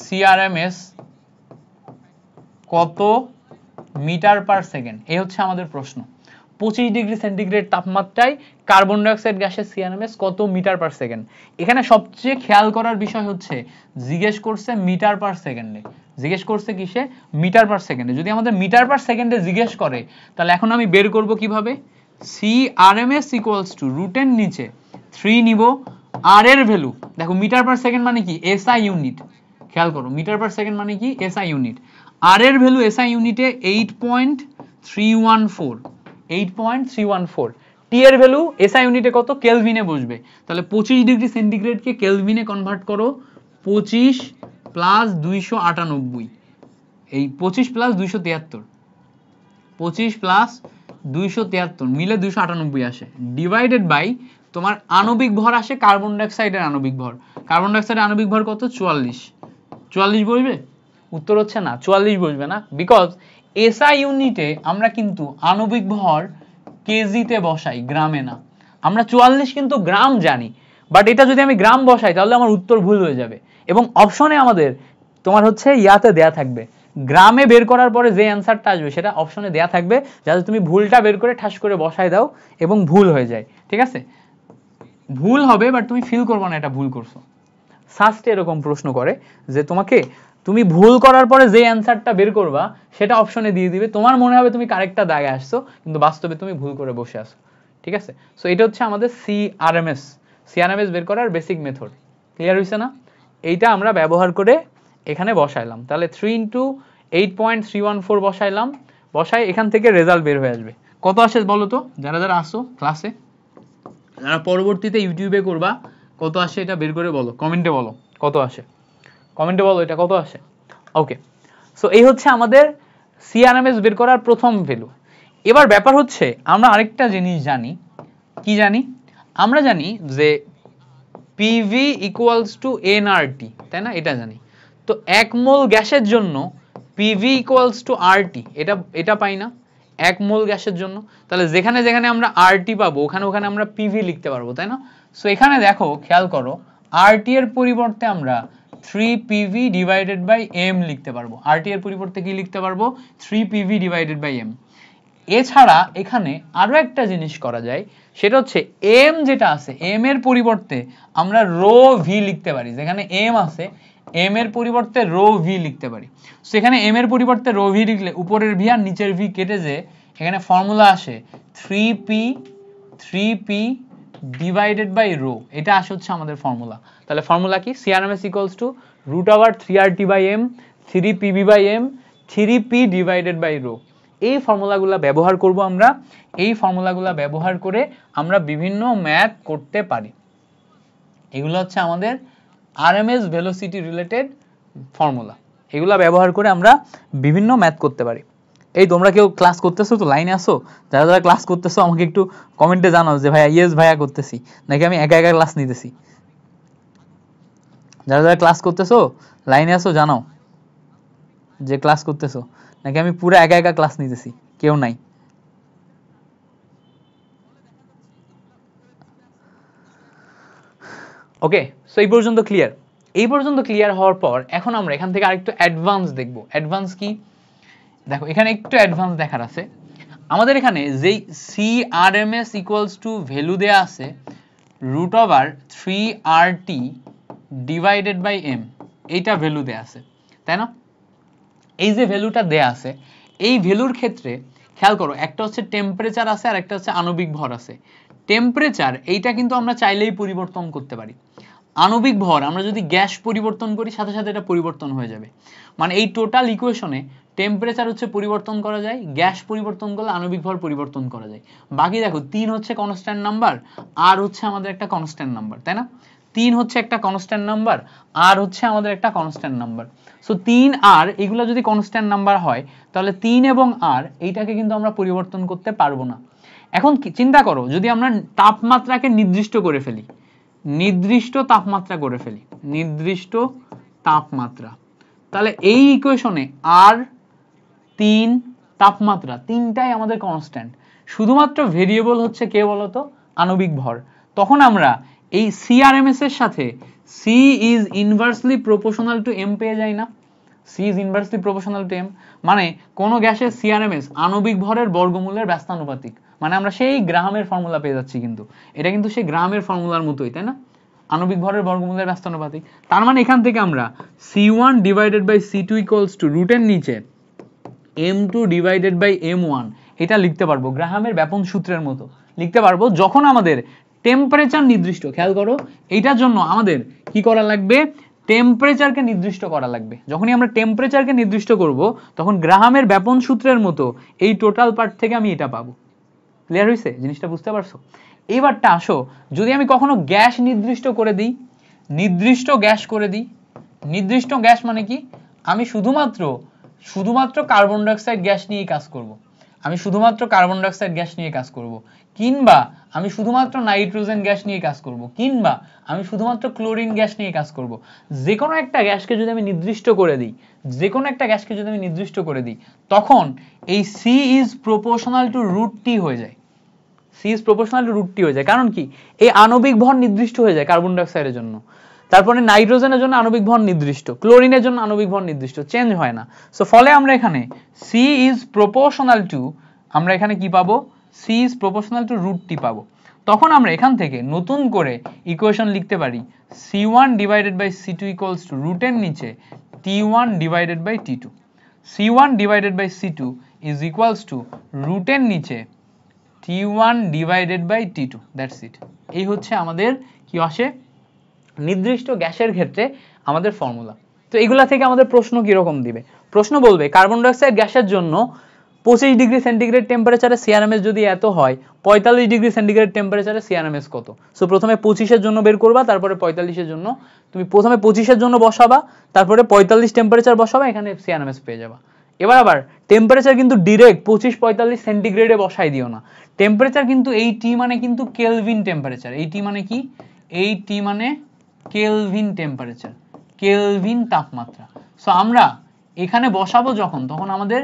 S1: সিআরএমএস কত মিটার পার সেকেন্ড? এই হচ্ছে আমাদের প্রশ্ন। 25 ডিগ্রি সেন্টিগ্রেড তাপমাত্রায় কার্বন ডাইঅক্সাইড গ্যাসের সিআরএমএস কত মিটার পার সেকেন্ড? এখানে সবচেয়ে খেয়াল করার বিষয় হচ্ছে জিজ্ঞেস করছে মিটার পার সেকেন্ডে। জিজ্ঞেস করছে কিসে? মিটার পার সেকেন্ডে। যদি আমাদের মিটার পার সেকেন্ডে জিজ্ঞেস করে তাহলে এখন আমি বের করব কিভাবে? সিআরএমএস ইকুয়ালস টু রুটের নিচে 3 নিব, আর এর ভ্যালু দেখো, মিটার পার সেকেন্ড মানে কি? SI unit. খেয়াল করো মিটার পার সেকেন্ড মানে কি? SI unit. আর এর ভ্যালু এসআই ইউনিটে 8.314, 8.314। টি এর ভ্যালু এসআই ইউনিটে কত? কেলভিনে বসবে। তাহলে 25 ডিগ্রি সেন্টিগ্রেডকে কেলভিনে কনভার্ট করো, 25 প্লাস 298, এই 25 প্লাস 273, 25 প্লাস 273 মিলে 298 আসে, ডিভাইডেড বাই তোমার আণবিক ভর আসে কার্বন ডাইঅক্সাইডের আণবিক ভর। কার্বন ডাইঅক্সাইডের আণবিক ভর কত? 44। 44 বসবে? উত্তর হচ্ছে না, 44 বসবে না, বিকজ এসআই ইউনিটে আমরা কিন্তু আণবিক ভর কেজিতে বসাই, গ্রামে না। আমরা 44 কিন্তু গ্রাম জানি, বাট এটা যদি আমি গ্রাম বসাই তাহলে আমার উত্তর ভুল হয়ে যাবে। এবং অপশনে আমাদের তোমার হচ্ছে ইয়াতে দেয়া থাকবে, গ্রামে বের করার পরে যে অ্যান্সারটা আসবে সেটা অপশনে দেয়া থাকবে, যাতে তুমি ভুলটা বের করে ঠাস করে বসায় দাও এবং ভুল হয়ে যায়। ঠিক আছে? ভুল হবে বাট তুমি ফিল করবে না এটা ভুল করছো। সাস্টে এরকম প্রশ্ন করে যে তোমাকে, তুমি ভুল করার পরে যে অ্যান্সারটা বের করবা সেটা অপশনে দিয়ে দিবে, তোমার মনে হবে তুমি কারেক্টটা দাগে আসছো কিন্তু বাস্তবে তুমি ভুল করে বসে আসো। ঠিক আছে? সো এটা হচ্ছে আমাদের সিআরএমএস বের করার বেসিক মেথড। ক্লিয়ার হইছে না? এইটা আমরা ব্যবহার করে এখানে বসাইলাম। তাহলে 3 ইন্টু 8.314 বসাইলাম, বসাই এখান থেকে রেজাল্ট বের হয়ে আসবে। কত আসে বলো তো, যারা যারা আসো ক্লাসে, যারা পরবর্তীতে ইউটিউবে করবা, কত আসে এটা বের করে বলো, কমেন্টে বলো কত আসে, কমেন্টে বলো এটা কত আসে। ওকে, সো এই হচ্ছে আমাদের সিআরএমএস বের করার প্রথম ভ্যালু। এবার ব্যাপার হচ্ছে আমরা আরেকটা জিনিস জানি, কি জানি? আমরা জানি যে পিভি ইকুয়ালস টু এনআরটি, তাই না? এটা জানি। তো 1 মোল গ্যাসের জন্য পিভি ইকুয়ালস টু আরটি, এটা পাই না 1 মোল গ্যাসের জন্য। তাহলে যেখানে যেখানে আমরা আরটি পাবো ওখানে ওখানে আমরা পিভি লিখতে পারবো, তাই না? সো এখানে দেখো, খেয়াল করো, আরটি এর পরিবর্তে আমরা 3PV ডিভাইডেড বাই এম লিখতে পারবো। আরটি এর পরিবর্তে কি লিখতে পারবো? 3PV divided by M. এছাড়া এখানে আরো একটা জিনিস করা যায়, সেটা হচ্ছে এম যেটা আছে, এম এর পরিবর্তে আমরা রো ভি লিখতে পারি। যেখানে এম আছে, এম এর পরিবর্তে রো ভি লিখতে পারি। সেখানে এম এর পরিবর্তে রো ভি লিখলে উপরের ভি আর নিচের ভি কেটে যে এখানে ফর্মুলা আসে 3P ডিভাইডেড বাই রো, এটা আসে হচ্ছে আমাদের ফর্মুলা। তাহলে ফর্মুলা কি? CRMS equals to √3RT by M 3PV by M 3P divided by rho. এই ফর্মুলাগুলো ব্যবহার করব আমরা। এই ফর্মুলাগুলো ব্যবহার করে আমরা বিভিন্ন ম্যাথ করতে পারি। এগুলো হচ্ছে আমাদের আরএমএস ভেলোসিটি রিলেটেড ফর্মুলা। এগুলো ব্যবহার করে আমরা বিভিন্ন ম্যাথ করতে পারি। এই তোমরা কেউ ক্লাস করতেছো তো? লাইনে আসো? যারা যারা ক্লাস করতেছো আমাকে একটু কমেন্টে জানাও যে ভাইয়া ইয়েস ভাইয়া করতেছি, নাকি আমি একা একা ক্লাস নিতেছি। যারা যারা ক্লাস করতেছো লাইনে আসো, জানাও যে ক্লাস করতেছো, নাকি আমি পুরো একা একা ক্লাস নিতেছি, কেউ নাই। ওকে, সো এই পর্যন্ত ক্লিয়ার। এই পর্যন্ত ক্লিয়ার হওয়ার পর এখন আমরা এখান থেকে আরেকটু অ্যাডভান্স দেখব। অ্যাডভান্স কি? দেখো এখানে একটু অ্যাডভান্স দেখার আছে। আমাদের এখানে যেই CRMS ইকুয়ালস টু ভ্যালু দেয়া আছে √3RT ডিভাইডেড বাই এম, এইটা ভ্যালু দেয়া আছে, তাই না? এই যে ভ্যালুটা দেয়া আছে, এই ভ্যালুর ক্ষেত্রে খেয়াল করো, একটা হচ্ছে টেম্পারেচার আছে আর একটা হচ্ছে আণবিক ভর আছে। টেম্পারেচার এইটা কিন্তু আমরা চাইলেই পরিবর্তন করতে পারি। আণবিক ভর আমরা যদি গ্যাস পরিবর্তন করি সাথে সাথে এটা পরিবর্তন হয়ে যাবে। মানে এই টোটাল ইকুয়েশনে টেম্পারেচার হচ্ছে পরিবর্তন করা যায়, গ্যাস পরিবর্তন করলে আণবিক ভর পরিবর্তন করা যায়। বাকি দেখো 3 হচ্ছে কনস্ট্যান্ট নাম্বার, আর হচ্ছে আমাদের একটা কনস্ট্যান্ট নাম্বার, তাই না? 3 হচ্ছে একটা কনস্ট্যান্ট নাম্বার, আর হচ্ছে আমাদের একটা কনস্ট্যান্ট নাম্বার। সো 3 আর এগুলো যদি কনস্ট্যান্ট নাম্বার হয় তাহলে 3 এবং আর এইটাকে কিন্তু আমরা পরিবর্তন করতে পারবো না। এখন চিন্তা করো, যদি আমরা তাপমাত্রাকে নির্দিষ্ট করে ফেলি, নির্দিষ্ট তাপমাত্রা করে ফেলি, নির্দিষ্ট তাপমাত্রা, তাহলে এই ইকুয়েশনে আর 3 তাপমাত্রা তিনটাই আমাদের কনস্ট্যান্ট, শুধুমাত্র ভেরিয়েবল হচ্ছে কে বলতো? আণবিক ভর। তখন আমরা এই CRMS এর সাথে C is inversely proportional to M পেয়ে যাই না? C is inversely proportional to M মানে কোন গ্যাসের CRMS আণবিক ভরের বর্গমূলের ব্যস্তানুপাতিক। মানে আমরা সেই গ্রাহামের ফর্মুলা পেয়ে যাচ্ছি, কিন্তু এটা কিন্তু সেই গ্রাহামের ফর্মুলার মতোই, তাই না? আণবিক ভরের বর্গমূলের ব্যস্তানুপাতিক। তার মানে এখান থেকে আমরা C1 divided by C2 equals to রুটের নিচে M2 ডিভাইডেড বাই M1 এটা লিখতে পারবো, গ্রাহামের ব্যাপন সূত্রের মতো লিখতে পারবো। যখন আমাদের টেম্পারেচার নির্দিষ্ট, খেয়াল করো, এইটার জন্য আমাদের কি করা লাগবে? টেম্পারেচারকে নির্দিষ্ট করা লাগবে। যখনই আমরা টেম্পারেচারকে নির্দিষ্ট করব তখন গ্রাহামের ব্যাপন সূত্রের মতো এই টোটাল পার্ট থেকে আমি এটা পাবো। ক্লিয়ার হয়েছে? জিনিসটা বুঝতে পারছো? এইবারটা আসো, যদি আমি কখনো গ্যাস নির্দিষ্ট করে দিই, নির্দিষ্ট গ্যাস করে দিই, নির্দিষ্ট গ্যাস মানে কি? আমি শুধুমাত্র কার্বন ডাইঅক্সাইড গ্যাস নিয়ে কাজ করব, আমি শুধুমাত্র কার্বন ডাইঅক্সাইড গ্যাস নিয়ে কাজ করব, কিংবা আমি শুধুমাত্র নাইট্রোজেন গ্যাস নিয়ে কাজ করব, কিংবা আমি শুধুমাত্র ক্লোরিন গ্যাস নিয়ে কাজ করব। যে কোনো একটা গ্যাসকে যদি আমি নির্দিষ্ট করে দিই, যে কোনো একটা গ্যাসকে যদি আমি নির্দিষ্ট করে দিই, তখন এই C is proportional to √T হয়ে যায়। C is proportional to √T হয়ে যায়। কারণ কি? এই আণবিক ভর নির্দিষ্ট হয়ে যায় কার্বন ডাইঅক্সাইডের জন্য, তারপরে নাইট্রোজেনের জন্য আণবিক ভর নির্দিষ্ট, ক্লোরিনের জন্য আণবিক ভর নির্দিষ্ট, চেঞ্জ হয় না। সো ফলে আমরা এখানে C is proportional to, আমরা এখানে কি পাবো? C is proportional to √T পাবো। তখন আমরা এখান থেকে নতুন করে ইকুয়েশন লিখতে পারি C1 divided by C2 equals to রুটের নিচে T1 divided by T2। C1 divided by C2 is equals to রুটের নিচে T1 divided by T2, that's it. এই হচ্ছে আমাদের কি আসে নির্দিষ্ট গ্যাসের ক্ষেত্রে আমাদের ফর্মুলা। তো এগুলা থেকে আমাদের প্রশ্ন কিরকম দিবে? প্রশ্ন বলবে কার্বন ডাইঅক্সাইড গ্যাসের জন্য 25 ডিগ্রি সেন্টিগ্রেড টেম্পারেচারে CRMS যদি এত হয়, 45 ডিগ্রি সেন্টিগ্রেড টেম্পারেচারে CRMS কত? সো প্রথমে 25 এর জন্য বের করবা, তারপরে 45 এর জন্য, তুমি প্রথমে 25 এর জন্য বসাবা, তারপরে 45 টেম্পারেচার বসাবা, এখানে CRMS পেয়ে যাবা। এবার আবার টেম্পারেচার কিন্তু ডিরেক্ট 25-45 সেন্টিগ্রেডে বসাই দিও না, টেম্পারেচার কিন্তু এই টি মানে কিন্তু কেলভিন টেম্পারেচার, এই টি মানে কি, এই টি মানে কেলভিন টেম্পারেচার, কেলভিন তাপমাত্রা। সো আমরা এখানে বসাবো যখন, তখন আমাদের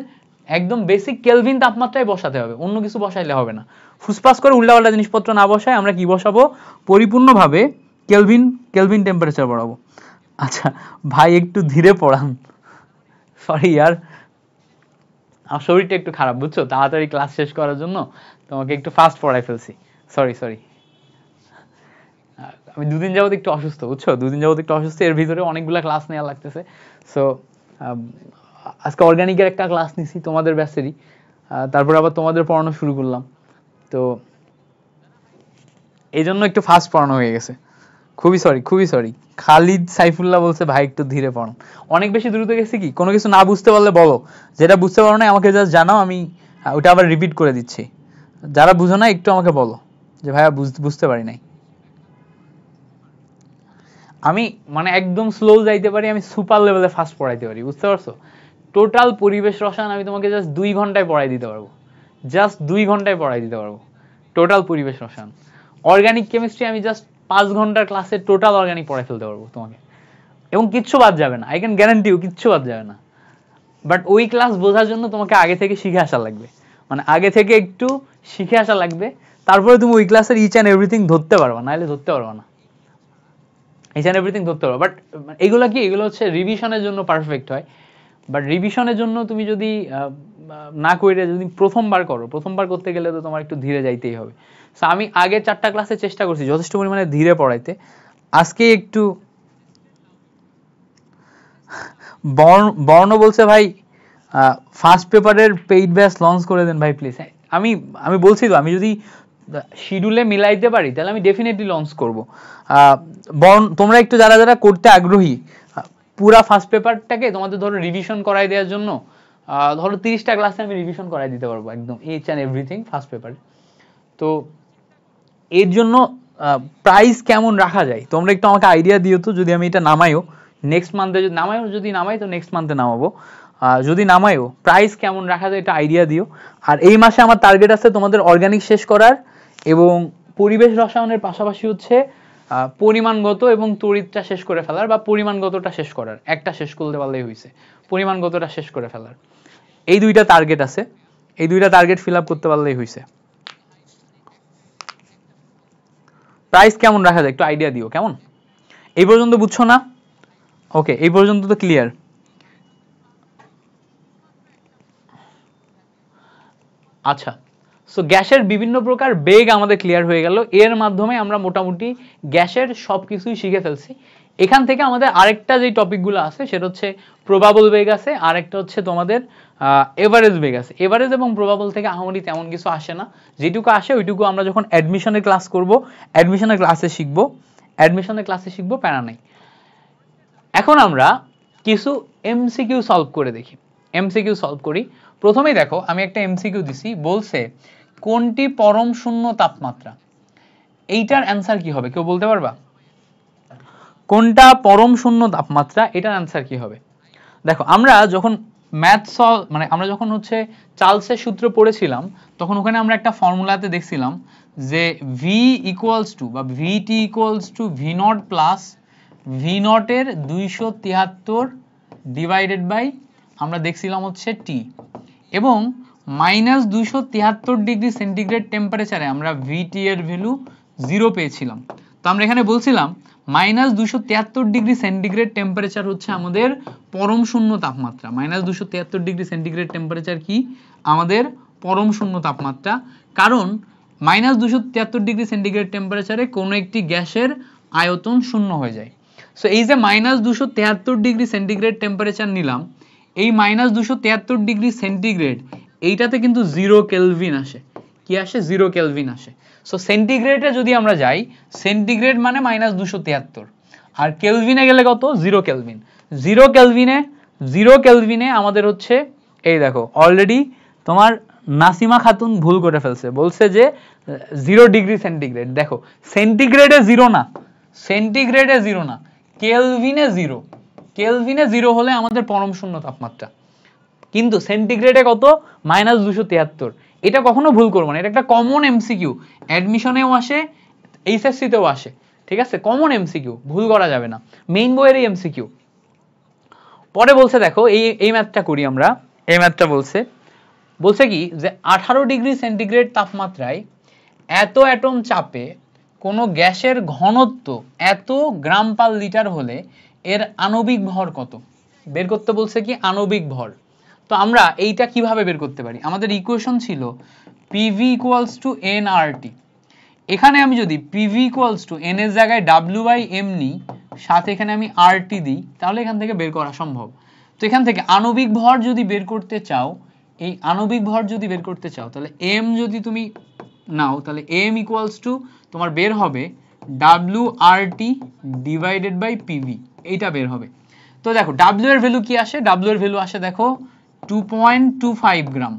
S1: একদম বেসিক কেলভিন তাপমাত্রায় বসাতে হবে, অন্য কিছু বসাইলে হবে না। ফুসপাস করে উল্টাপাল্টা জিনিসপত্র না বসায় আমরা কি বসাবো, পরিপূর্ণভাবে কেলভিন কেলভিন টেম্পারেচার বসাবো। আচ্ছা ভাই একটু ধীরে পড়ান, সরি ইয়ার আমার শরীরটা একটু খারাপ বুঝছো, তাড়াতাড়ি ক্লাস শেষ করার জন্য তোমাকে একটু ফাস্ট পড়াই ফেলছি, সরি সরি। আমি দুদিন যাবত একটু অসুস্থ বুঝছো, দুদিন যাবত একটু অসুস্থ, এর ভিতরে অনেকগুলো ক্লাস নেওয়া লাগতেছে। সো আজকে অর্গানিকের একটা ক্লাস নিছি তোমাদের ব্যাচেরই, তারপর আবার তোমাদের পড়ানো শুরু করলাম, তো এই জন্য একটু ফাস্ট পড়ানো হয়ে গেছে, খুবই সরি খুবই সরি। খালিদ সাইফুল্লাহ বলছে ভাই একটু ধীরে পড়ান, অনেক বেশি দ্রুত গেছে কি, কোনো কিছু না বুঝতে পারলে বলো, যেটা বুঝতে পারো না আমাকে জাস্ট জানাও, আমি ওটা আবার রিপিট করে দিচ্ছি। যারা বুঝো না একটু আমাকে বলো যে ভাইয়া বুঝতে পারি নাই। আমি মানে একদম স্লো যাইতে পারি, আমি সুপার লেভেলে ফাস্ট পড়াইতে পারি, বুঝতে পারছো। টোটাল পরিবেশ রসায়ন আমি তোমাকে জাস্ট 2 ঘন্টায় পড়াই দিতে পারবো, জাস্ট 2 ঘন্টায় পড়াই দিতে পারবো টোটাল পরিবেশ রসায়ন। অর্গানিক কেমিস্ট্রি আমি জাস্ট 5 ঘন্টার ক্লাসে টোটাল অর্গানিক পড়াই ফেলতে পারবো তোমাকে, এবং কিচ্ছু বাদ যাবে না, আই ক্যান গ্যারান্টি ইউ, কিচ্ছু বাদ যাবে না। বাট ওই ক্লাস বোঝার জন্য তোমাকে আগে থেকে শিখে আসা লাগবে, মানে আগে থেকে একটু শিখে আসা লাগবে, তারপরে তুমি ওই ক্লাসের ইচ অ্যান্ড এভরিথিং ধরতে পারবা, নাহলে ধরতে পারবা না, ইচ অ্যান্ড এভরিথিং ধরতে পারবা। বাট এগুলো কি, এগুলো হচ্ছে রিভিশনের জন্য পারফেক্ট হয়, বাট রিভিশনের জন্য তুমি যদি না করে যদি প্রথমবার করো, প্রথমবার করতে গেলে তো তোমার একটু ধীরে যাইতেই হবে। সো আমি আগে 4টা ক্লাসে চেষ্টা করছি যথেষ্ট পরিমাণে ধীরে পড়াইতে, আজকে একটু বর্ণ বলছে ভাই ফার্স্ট পেপারের পেইড ব্যাচ লঞ্চ করে দেন ভাই প্লিজ। আমি বলছি তো, আমি যদি শিডিউলে মিলাইতে পারি তাহলে আমি ডেফিনেটলি লঞ্চ করব। তোমরা একটু যারা যারা করতে আগ্রহী, পুরা ফার্স্ট পেপারটাকে তোমাদের ধরো রিভিশন করাই দেওয়ার জন্য ধরো 30টা ক্লাসে আমি রিভিশন করাই দিতে পারবো একদম ইচ অ্যান্ড এভরিথিং ফার্স্ট পেপারে। তো এর জন্য প্রাইস কেমন রাখা যায় তোমরা একটু আমাকে আইডিয়া দিও তো, যদি আমি এটা নামাইও নেক্সট মান্থে, যদি নামাই তো নেক্সট মান্থে নামাবো, যদি নামাইও প্রাইস কেমন রাখা যায় এটা আইডিয়া দিও। আর এই মাসে আমার টার্গেট আছে তোমাদের অর্গানিক শেষ করার, এবং পরিবেশ রসায়নের পাশাপাশি হচ্ছে পরিমাণগত এবং তড়িৎটা শেষ করে ফেলার, বা পরিমাণগতটা শেষ করার, একটা শেষ করতে পারলেই হয়েছে, পরিমাণগতটা শেষ করে ফেলার। এই 2টা টার্গেট আছে, এই 2টা টার্গেট ফিল আপ করতে পারলেই হয়েছে। প্রাইস কেমন রাখা যায় একটু আইডিয়া দিও, কেমন? এই পর্যন্ত বুঝছো না? ওকে, এই পর্যন্ত তো ক্লিয়ার। আচ্ছা, সো গ্যাসের বিভিন্ন প্রকার বেগ আমাদের ক্লিয়ার হয়ে গেল, এর মাধ্যমে আমরা মোটামুটি গ্যাসের সবকিছুই শিখে ফেলছি। এখান থেকে আমাদের আরেকটা যে টপিকগুলো আছে সেটা হচ্ছে প্রবাবল বেগ আছে, আরেকটা হচ্ছে তোমাদের এভারেজ বেগ আছে। এভারেজ এবং প্রবাবল থেকে আহামরি তেমন কিছু আসে না, যেটুকু আসে ওইটুকু আমরা যখন অ্যাডমিশনের ক্লাস করব, অ্যাডমিশনের ক্লাসে শিখবো, প্যারা নাই। এখন আমরা কিছু এমসিকিউ সলভ করে দেখি, এমসিকিউ সলভ করি। প্রথমেই দেখো আমি একটা এমসিকিউ দিছি, বলছে কোনটি পরম শূন্য তাপমাত্রা, এইটার অ্যান্সার কি হবে কেউ বলতে পারবা? কোনটা পরম শূন্য তাপমাত্রা, এটার অ্যান্সার কি হবে? দেখো আমরা যখন ম্যাথ মানে আমরা যখন হচ্ছে চার্লসের সূত্র পড়েছিলাম, তখন ওখানে আমরা একটা ফর্মুলাতে দেখছিলাম যে ভি ইকুয়ালস টু বা VT equals to V not plus V নটের 273 ডিভাইডেড বাই আমরা দেখছিলাম হচ্ছে টি, এবং মাইনাস 273 ডিগ্রি সেন্টিগ্রেড টেম্পারেচারে আমরা ভিটি এর ভ্যালু 0 পেয়েছিলাম। তো আমরা এখানে বলছিলাম মাইনাস 273 ডিগ্রি সেন্টিগ্রেড টেম্পারেচার হচ্ছে আমাদের পরম শূন্য তাপমাত্রা, মাইনাস 273 ডিগ্রি সেন্টিগ্রেড টেম্পারেচার কি আমাদের পরম শূন্য তাপমাত্রা, কারণ মাইনাস 273 ডিগ্রি সেন্টিগ্রেড টেম্পারেচারে কোনো একটি গ্যাসের আয়তন শূন্য হয়ে যায়। সো এই যে মাইনাস 273 ডিগ্রি সেন্টিগ্রেড টেম্পারেচার নিলাম, এই মাইনাস 273 ডিগ্রি সেন্টিগ্রেড এইটাতে কিন্তু 0 কেলভিন আসে, কি আসে? 0 কেলভিন আসে। সো সেন্টিগ্রেডে যদি আমরা যাই, সেন্টিগ্রেড মানে মাইনাস 273, আর কেলভিনে গেলে কত? 0 কেলভিন। 0 কেলভিনে আমাদের হচ্ছে এই দেখো অলরেডি তোমার নাসিমা খাতুন ভুল করে ফেলছে, বলছে যে 0 ডিগ্রি সেন্টিগ্রেড। দেখো সেন্টিগ্রেডে 0 না, সেন্টিগ্রেডে 0 না, কেলভিনে 0, কেলভিনে 0 হলে আমাদের পরম শূন্য তাপমাত্রা, কিন্তু সেন্টিগ্রেডে কত? মাইনাস 273। এটা কখনো ভুল করবো না, এটা একটা কমন এমসিকিউ, অ্যাডমিশনেও আসে, এইচএসসি তেও আসে, ঠিক আছে, কমন এমসিকিউ, ভুল করা যাবে না, মেইন বইয়েরই এমসিকিউ। পরে বলছে দেখো এই ম্যাথটা করি আমরা, এই ম্যাথটা বলছে কি যে 18 ডিগ্রি সেন্টিগ্রেড তাপমাত্রায় এত অ্যাটম চাপে কোনো গ্যাসের ঘনত্ব এত গ্রাম পার লিটার হলে এর আণবিক ভর কত, বের করতে বলছে কি আণবিক ভর। তো আমরা এইটা কিভাবে বের করতে পারি, আমাদের ইকুয়েশন ছিল PV ইকুয়ালস টু nRT। এখানে আমি যদি PV ইকুয়ালস টু n এর জায়গায় W/m নিই, সাথে এখানে আমি RT দিই, তাহলে এখান থেকে বের করা সম্ভব। তো এখান থেকে আণবিক ভর যদি বের করতে চাও, এই আণবিক ভর যদি বের করতে চাও, তাহলে m যদি তুমি নাও, তাহলে m ইকুয়ালস টু তোমার বের হবে WRT ডিভাইডেড বাই PV, এইটা বের হবে। তো দেখো W এর ভ্যালু কি আসে, W এর ভ্যালু আসে দেখো 2.25 গ্রাম।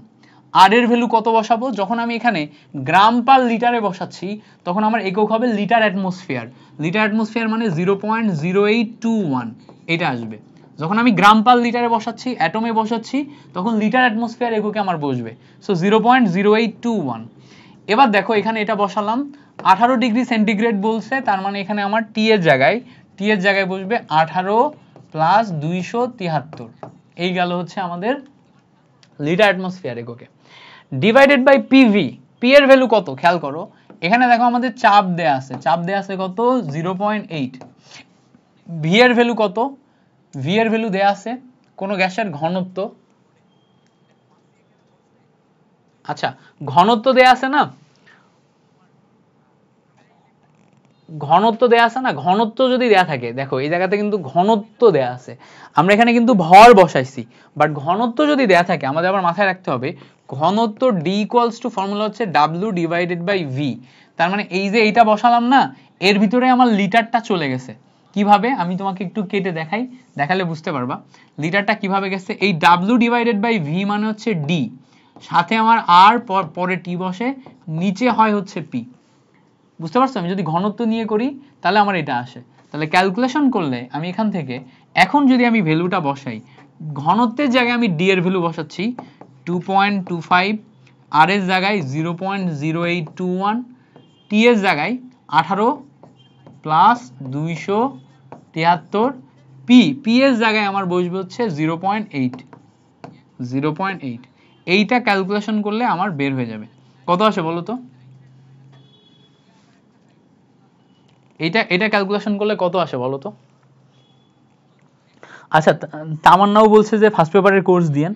S1: আর এর ভ্যালু কত বসাবো, যখন আমি এখানে গ্রাম পার লিটারে বসাচ্ছি তখন আমার একক হবে লিটার অ্যাটমসফিয়ার, লিটার অ্যাটমসফিয়ার মানে 0.0821 এটা আসবে। যখন আমি গ্রাম পার লিটারে বসাচ্ছি, অ্যাটমে বসাচ্ছি, তখন লিটার অ্যাটমসফিয়ার এককে আমার বসবে, সো 0.0821। এবার দেখো এখানে এটা বসালাম, 18 ডিগ্রি সেন্টিগ্রেড বলছে, তার মানে এখানে আমার টি এর জায়গায় বসবে 18 প্লাস 273, এই গেল হচ্ছে আমাদের লিটার অ্যাটমসফিয়ার এককে, ডিভাইডেড বাই পিভি। পি এর ভ্যালু কত খেয়াল করো, এখানে দেখো আমাদের চাপ দেয়া আছে কত 0.8। ভি এর ভ্যালু কত, ভি এর ভ্যালু দেয়া আছে কোন গ্যাসের ঘনত্ব, আচ্ছা ঘনত্ব দেয়া আছে না, ঘনত্ব দেয়া আছে না, ঘনত্ব যদি দেয়া থাকে, দেখো এই জায়গাতে কিন্তু ঘনত্ব দেয়া আছে, আমরা এখানে কিন্তু ভর বসাইছি, বাট ঘনত্ব যদি দেয়া থাকে আমাদের আবার মাথায় রাখতে হবে ঘনত্ব D ইকুয়ালস টু ফর্মুলা হচ্ছে W ডিভাইডেড বাই V। তার মানে এই যে এইটা বসালাম না, এর ভিতরে আমার লিটারটা চলে গেছে। কিভাবে আমি তোমাকে একটু কেটে দেখাই, দেখালে বুঝতে পারবা লিটারটা কিভাবে গেছে। এই W ডিভাইডেড বাই V মানে হচ্ছে D, সাথে আমার R পরে T বসে, নিচে হয় হচ্ছে P। বুঝতে পারছো, আমি যদি ঘনত্ব নিয়ে করি তাহলে আমার এটা আসে। তাহলে ক্যালকুলেশন করলে আমি এখান থেকে এখন যদি আমি ভ্যালুটা বসাই, ঘনত্বের জায়গায় আমি ডি এর ভ্যালু বসাচ্ছি 2.25, আর এর জায়গায় 0.0821, টি এর জায়গায় 18 প্লাস 273, পি এর জায়গায় আমার বসবে হচ্ছে 0.8। এইটা ক্যালকুলেশন করলে আমার বের হয়ে যাবে, কত আসে বলো তো, এটা ক্যালকুলেশন করলে কত আসে বলো তো। আচ্ছা তামান্নাও বলছে যে ফার্স্ট পেপারের কোর্স দিয়েন,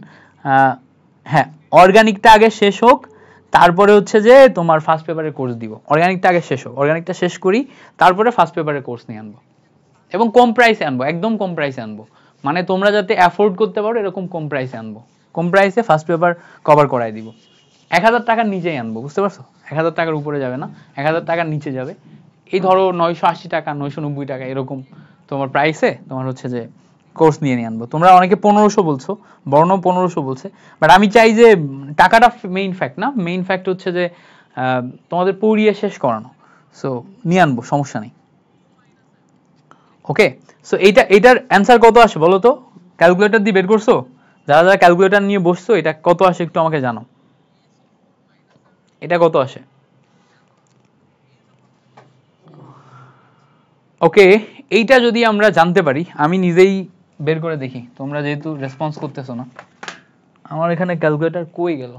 S1: হ্যাঁ অর্গানিকটা আগে শেষ হোক, তারপরে হচ্ছে যে তোমার ফার্স্ট পেপারের কোর্স দিব, অর্গানিকটা আগে শেষ হোক, অর্গানিকটা শেষ করি, তারপরে ফার্স্ট পেপারের কোর্স নিয়ে আনবো, এবং কম প্রাইসে আনবো, একদম কম প্রাইসে আনবো, মানে তোমরা যাতে অ্যাফোর্ড করতে পারো এরকম কম প্রাইসে আনবো, কম প্রাইসে ফার্স্ট পেপার কভার করাই দিব। 1000 টাকার নিচেই আনবো, বুঝতে পারছো, 1000 টাকার উপরে যাবে না, 1000 টাকার নিচে যাবে, এই ধরো 980 টাকা 990 টাকা এরকম তোমার প্রাইসে তোমার হচ্ছে যে কোর্স নিয়ে আনবো। তোমরা অনেকে 1500 বলছো, বর্ণ 1500 বলছে, বাট আমি চাই যে টাকাটা মেইন ফ্যাক্ট না, মেইন ফ্যাক্ট হচ্ছে যে তোমাদের পড়িয়ে শেষ করানো, সো নিয়ে আনবো, সমস্যা নেই। ওকে, সো এইটার অ্যান্সার কত আসে বলো তো, ক্যালকুলেটর দিয়ে বের করছো, যারা যারা ক্যালকুলেটর নিয়ে বসছো এটা কত আসে একটু আমাকে জানো, এটা কত আসে। ওকে, এইটা যদি আমরা জানতে পারি, আমি নিজেই বের করে দেখি, তোমরা যেহেতু রেসপন্স করতেছো না। আমার এখানে ক্যালকুলেটর কই গেল,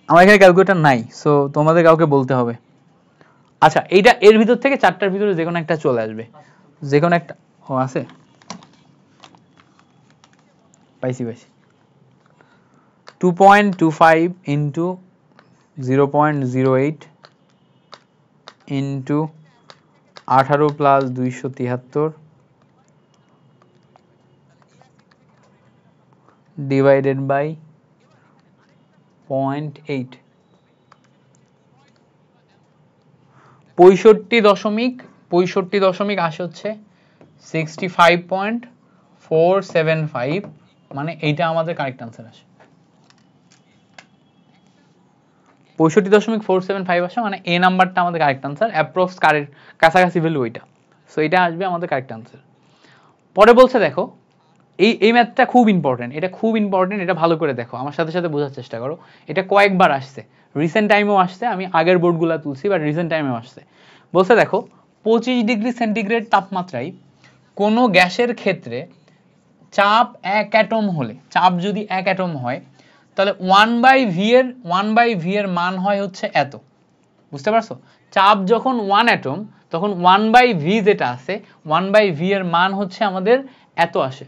S1: আমার এখানে ক্যালকুলেটর নাই, সো তোমাদের কাউকে বলতে হবে। আচ্ছা এইটা এর ভিতর থেকে চারটার ভিতরে যে কোনো একটা চলে আসবে, যে কোনো একটা, ও আছে, পাইছি 2.25 into 0.08 into 18 plus 273 divided by 0.8, 65.65 আসে হচ্ছে 65.475, মানে এইটা আমাদের কারেক্ট আনসার আসে, 65.475 আসে, মানে এ নাম্বারটা আমাদের কারেক্ট আনসার, অ্যাপ্রক্স কাছাকাছি ভ্যালু ওইটা, সো এটা আসবে আমাদের কারেক্ট আনসার। পরে বলছে দেখো এই ম্যাথটা খুব ইম্পর্টেন্ট, এটা খুব ইম্পর্টেন্ট, এটা ভালো করে দেখো, আমার সাথে সাথে বোঝার চেষ্টা করো। এটা কয়েকবার আসছে, রিসেন্ট টাইমেও আসছে, আমি আগের বোর্ডগুলো তুলছি বাট রিসেন্ট টাইমেও আসছে। বলছে দেখো 25 ডিগ্রি সেন্টিগ্রেড তাপমাত্রায় কোনো গ্যাসের ক্ষেত্রে চাপ 1 অ্যাটম হলে, চাপ যদি 1 অ্যাটম হয় তাহলে 1/v এর মান হয় হচ্ছে এত। বুঝতে পারছো? চাপ যখন 1 অ্যাটম তখন 1/v যেটা আছে 1/v এর মান হচ্ছে আমাদের এত আসে।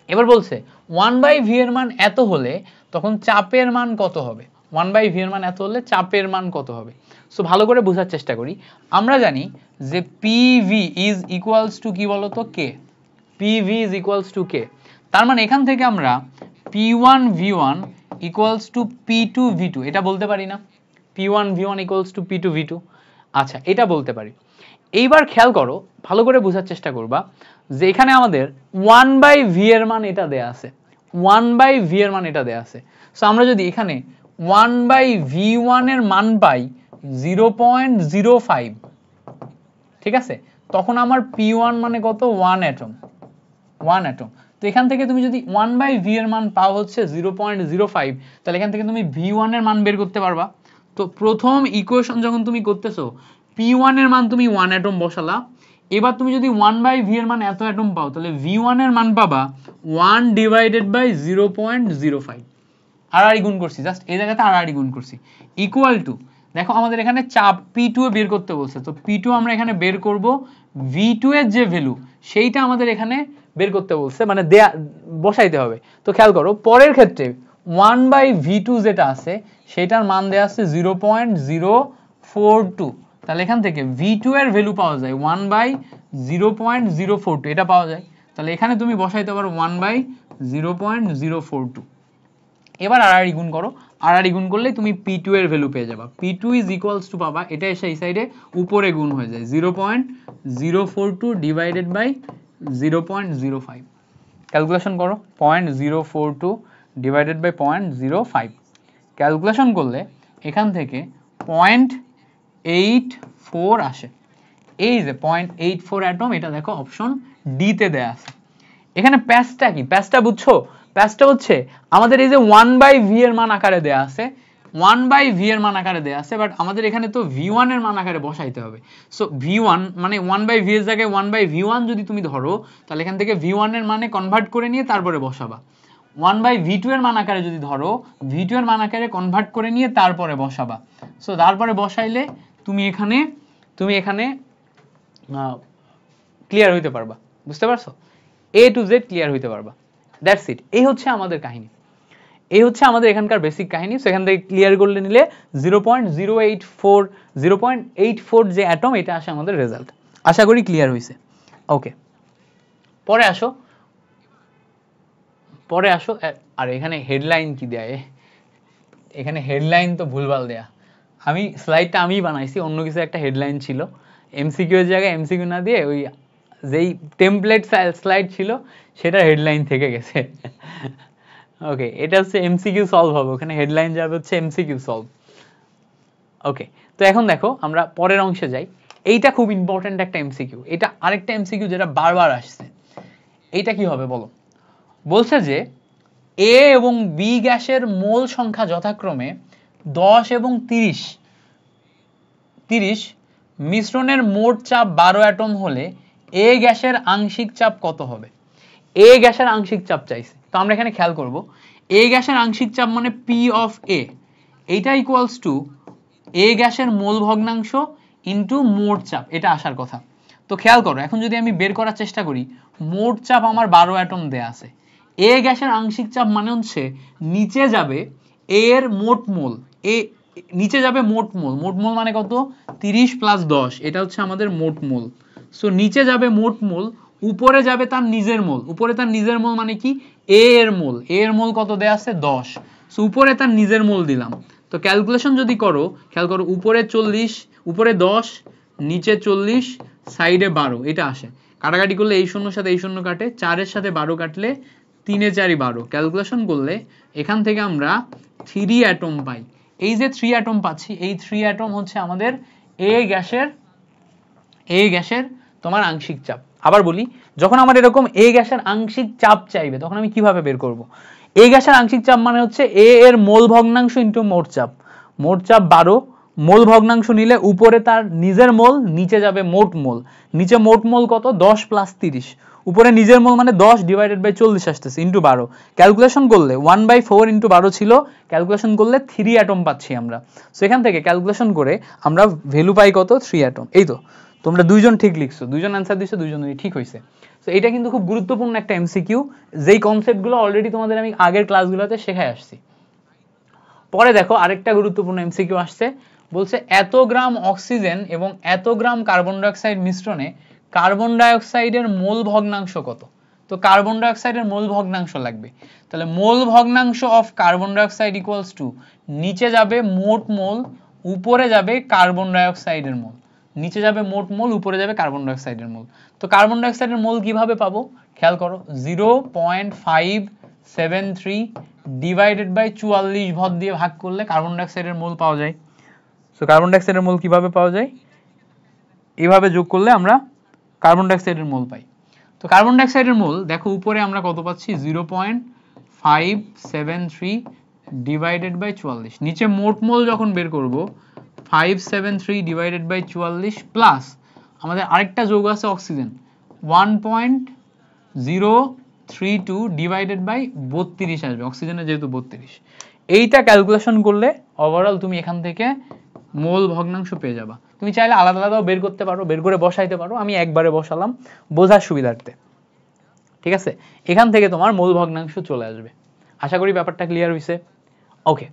S1: এবার বলছে 1/v এর মান এত হলে তখন চাপের মান কত হবে? 1/v এর মান এত হলে চাপের মান কত হবে? সো ভালো করে বোঝার চেষ্টা করি। আমরা জানি যে PV ইজ ইকুয়ালস টু কি বলতো? K। PV is equals two K। তার মানে এখান থেকে আমরা P1V1 ইকুয়ালস টু P2V2 এটা বলতে পারি না? P1V1 equals to P2V2। আচ্ছা, এটা বলতে পারি। এইবার খেয়াল করো, ভালো করে বোঝার চেষ্টা করবা যে এখানে আমাদের 1/v এর মান এটা দেয়া আছে, 1/v এর মান এটা দেয়া আছে। সো আমরা যদি এখানে 1/v1 এর মান পাই 0.05, ঠিক আছে, তখন আমার P1 মানে কত? 1 অ্যাটম, 1 অ্যাটম। তো এখান থেকে তুমি যদি 1/v এর মান পাও হচ্ছে 0.05, তাহলে এখান থেকে তুমি v1 এর মান বের করতে পারবা। তো প্রথম ইকুয়েশন যখন তুমি করতেছো P1 এর মান তুমি 1 অ্যাটম বসালা, এবার তুমি যদি 1/v এর মান এত অ্যাটম পাও তাহলে v1 এর মান পাবা 1/0.05। আর গুণ করছি, জাস্ট এই জায়গাতে আর গুণ করছি, ইকুয়াল টু, দেখো আমাদের এখানে চাপ P2 এ বের করতে বলছে, তো P2 আমরা এখানে বের করব, V2 এর যে ভ্যালু সেইটা আমাদের এখানে বের করতে বলছে, মানে বসাইতে হবে। তো খেয়াল করো পরের ক্ষেত্রে 1/v2 যেটা আছে সেটার মান দেয়া আছে 0.042, তাহলে এখান থেকে V2 এর ভ্যালু পাওয়া যায় 1/0.042, এটা পাওয়া যায়। তাহলে এখানে তুমি বসাইতে পারো 1/0.042। এবার আর গুণ করো, আর গুণ করলে তুমি P2 এর ভ্যালু পেয়ে যাবা। P2 ইজ ইকুয়ালস টু পাবা, এটা এসে এই সাইডে উপরে গুণ হয়ে যায় 0.042 ডিভাইডেড বাই 0.05। ক্যালকুলেশন করো, 0.042 ডিভাইডেড বাই 0.05 ক্যালকুলেশন করলে এখান থেকে 0.84 আসে। এই যে 0.84 অ্যাটম, এটা দেখো অপশন ডি তে দেয়া আছে। এখানে প্যাচটা কি? প্যাচটা বুঝছো? প্যাচটা হচ্ছে আমাদের এই যে 1/v এর মান আকারে দেয়া আছে, 1/v এর মান আকারে দেয়া আছে, বাট আমাদের এখানে তো v1 এর মান আকারে বসাইতে হবে। সো v1 মানে 1/v এর জায়গায় 1/v1 যদি তুমি ধরো তাহলে এখান থেকে v1 এর মানে কনভার্ট করে নিয়ে তারপরে বসাবা। 1/v2 এর মান আকারে যদি ধরো, v2 এর মান আকারে কনভার্ট করে নিয়ে তারপরে বসাবা। সো তারপরে বসাইলে তুমি এখানে ক্লিয়ার হইতে পারবা। বুঝতে পারছো? A to Z ক্লিয়ার হইতে পারবা। That's it. এই হচ্ছে আমাদের কাহিনী, এই হচ্ছে আমাদের এখানকার বেসিক কাহিনী। সো এখান থেকে ক্লিয়ার করলে নিলে 0.084 যে অ্যাটম, এটা আসে আমাদের রেজাল্ট। আশা করি ক্লিয়ার হয়েছে। ওকে, পরে আসো। আর এখানে হেডলাইন কি দেয়? এখানে হেডলাইন তো ভুলভাল দেয়া। আমি স্লাইডটা আমিই বানাইছি, অন্য কিছু একটা হেডলাইন ছিল, এমসিকিউ এর জায়গায় এমসিকিউ না দিয়ে ওই যেই টেমপ্লেট স্লাইড ছিল সেটা হেডলাইন থেকে গেছে। ওকে, এটা হচ্ছে এমসিকিউ সলভ হবে, ওখানে হেডলাইন যাবে হচ্ছে এমসিকিউ সলভ। ওকে, তো এখন দেখো আমরা পরের অংশে যাই। এইটা খুব ইম্পর্টেন্ট একটা এমসিকিউ, এটা আরেকটা এমসিকিউ যেটা বারবার আসছে। এইটা কি হবে বলো? বলছে যে এ এবং বি গ্যাসের মোল সংখ্যা যথাক্রমে 10 এবং 30, মিশ্রণের মোট চাপ 12 অ্যাটম হলে এ গ্যাসের আংশিক চাপ কত হবে? এ গ্যাসের আংশিক চাপ চাইছে। তো আমরা এখানে খেয়াল করব, এ গ্যাসের আংশিক চাপ মানে পি অফ এ, এইটা ইকুয়ালস টু এ গ্যাসের মোল ভগ্নাংশ ইনটু মোট চাপ, এটা আসার কথা। তো খেয়াল করো, এখন যদি আমি বের করার চেষ্টা করি, মোট চাপ আমার 12 অ্যাটম দেয়া আছে, এ গ্যাসের আংশিক চাপ মানে হচ্ছে নিচে যাবে এর মোট মোল, নিচে যাবে মোট মোল, মোট মোল মানে কত? 30 প্লাস 10, এটা হচ্ছে আমাদের মোট মোল। সো নিচে যাবে মোট মোল, উপরে যাবে তার নিজের মোল, উপরে তার নিজের মোল মানে কি? এ এর মোল, এ এর মোল কত দেয়া আছে? 10। সো উপরে তার নিজের মোল দিলাম। তো ক্যালকুলেশন যদি করো, খেয়াল করো, উপরে 40, উপরে 10, নিচে 40, সাইডে 12, এটা আসে। কাটাকাটি করলে এই শূন্যর সাথে এই শূন্য কাটে, 4 এর সাথে 12 কাটলে 3 এ 4 12, ক্যালকুলেশন করলে এখান থেকে আমরা 3 অ্যাটম পাই। এই যে 3 অ্যাটম পাচ্ছি, এই 3 অ্যাটম হচ্ছে আমাদের এ গ্যাসের তোমার আংশিক চাপ। আবার বলি, যখন আমার এরকম এ গ্যাসের আংশিক চাপ চাইবে তখন আমি কিভাবে বের করব? এ গ্যাসের আংশিক চাপ মানে হচ্ছে এ এর মোল ভগ্নাংশ ইনটু মোট চাপ। মোট চাপ 12, মোল ভগ্নাংশ নিলে উপরে তার নিজের মোল, নিচে যাবে মোট মোল। নিচে মোট মোল কত? 10 প্লাস 30, উপরে নিজের মোল মানে 10 ডিভাইডেড বাই 40 আসতেছে ইনটু 12। ক্যালকুলেশন করলে 1/4 ইনটু 12 ছিল, ক্যালকুলেশন করলে 3 অ্যাটম পাচ্ছি আমরা। সো এখান থেকে ক্যালকুলেশন করে আমরা ভ্যালু পাই কত? 3 অ্যাটম। এই তো তোমরা দুইজন ঠিক লিখছো, দুইজন অ্যান্সার দিছো, দুইজনই ঠিক হয়েছে। তো এটা কিন্তু খুব গুরুত্বপূর্ণ একটা এমসিকিউ, যেই কনসেপ্টগুলো অলরেডি তোমাদের আমি আগের ক্লাসগুলোতে শেখায় আসছি। পরে দেখো আরেকটা গুরুত্বপূর্ণ এমসিকিউ আসছে, বলছে এত গ্রাম অক্সিজেন এবং এত গ্রাম কার্বন ডাইঅক্সাইড মিশ্রণে কার্বন ডাইঅক্সাইডের মোল ভগ্নাংশ কত? তো কার্বন ডাইঅক্সাইডের মোল ভগ্নাংশ লাগবে, তাহলে মোল ভগ্নাংশ of carbon dioxide equals to নিচে যাবে মোট মোল, উপরে যাবে কার্বন ডাইঅক্সাইডের মোল। নিচে যাবে মোট মোল, উপরে যাবে কার্বন ডাইঅক্সাইডের মোল। তো কার্বন ডাইঅক্সাইডের মোল কিভাবে পাবো? খেয়াল করো, 0.573 ডিভাইডেড বাই 44 ভর দিয়ে ভাগ করলে কার্বন ডাইঅক্সাইডের মোল পাওয়া যায়। সো কার্বন ডাইঅক্সাইডের মোল কিভাবে পাওয়া যায়? এইভাবে যোগ করলে আমরা কার্বন ডাইঅক্সাইডের মোল পাই। তো কার্বন ডাইঅক্সাইডের মোল দেখো উপরে আমরা কত পাচ্ছি? 0.573 ডিভাইডেড বাই 44। নিচে মোট মোল যখন বের করব 573 ডিভাইডেড বাই 44 প্লাস আমাদের আরেকটা যৌগ আছে অক্সিজেন 1.032 ডিভাইডেড বাই 32 আসবে, অক্সিজেনের যেহেতু 32। এইটা ক্যালকুলেশন করলে ওভারঅল তুমি এখান থেকে মোল ভগ্নাংশ পেয়ে যাবা। তুমি চাইলে আলাদা আলাদাও বের করতে পারো, বের করে বসাইতে পারো, আমি একবারে বসালাম বোঝার সুবিধার্থে। ঠিক আছে, এখান থেকে তোমার মোল ভগ্নাংশ চলে আসবে। আশা করি ব্যাপারটা ক্লিয়ার হয়েছে। ওকে,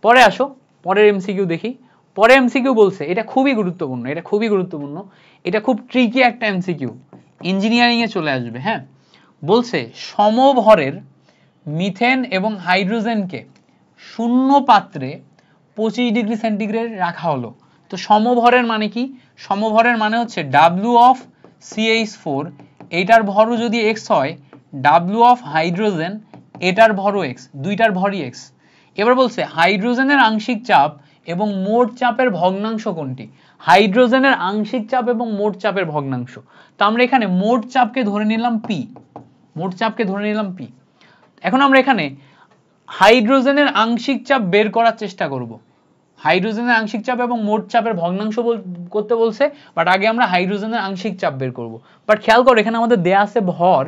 S1: পরে আসো, পরের এমসিকিউ দেখি। পরে এমসিকিউ বলছে, এটা খুবই গুরুত্বপূর্ণ, এটা খুবই গুরুত্বপূর্ণ, এটা খুব ট্রিকি একটা এমসিকিউ, ইঞ্জিনিয়ারিং এ চলে আসবে। হ্যাঁ, বলছে সমভরের মিথেন এবং হাইড্রোজেনকে শূন্য পাত্রে 25 ডিগ্রি সেন্টিগ্রেড রাখা হলো। তো সমভরের মানে কি? সমভরের মানে হচ্ছে W অফ CH4 এটার ভরও যদি x হয়, W অফ হাইড্রোজেন এটার ভরও x, দুইটার ভরই x। এবার বলছে হাইড্রোজেনের আংশিক চাপ এবং মোট চাপের ভগ্নাংশ কোনটি? হাইড্রোজেনের আংশিক চাপ এবং মোট চাপের ভগ্নাংশ। তো আমরা এখানে মোট চাপকে ধরে নিলাম p, মোট চাপকে ধরে নিলাম p। এখন আমরা এখানে হাইড্রোজেনের আংশিক চাপ বের করার চেষ্টা করব। হাইড্রোজেনের আংশিক চাপ এবং মোট চাপের ভগ্নাংশ করতে বলছে, বাট আগে আমরা হাইড্রোজেনের আংশিক চাপ বের করব। বাট খেয়াল করো এখানে আমাদের দেয়া আছে ভর,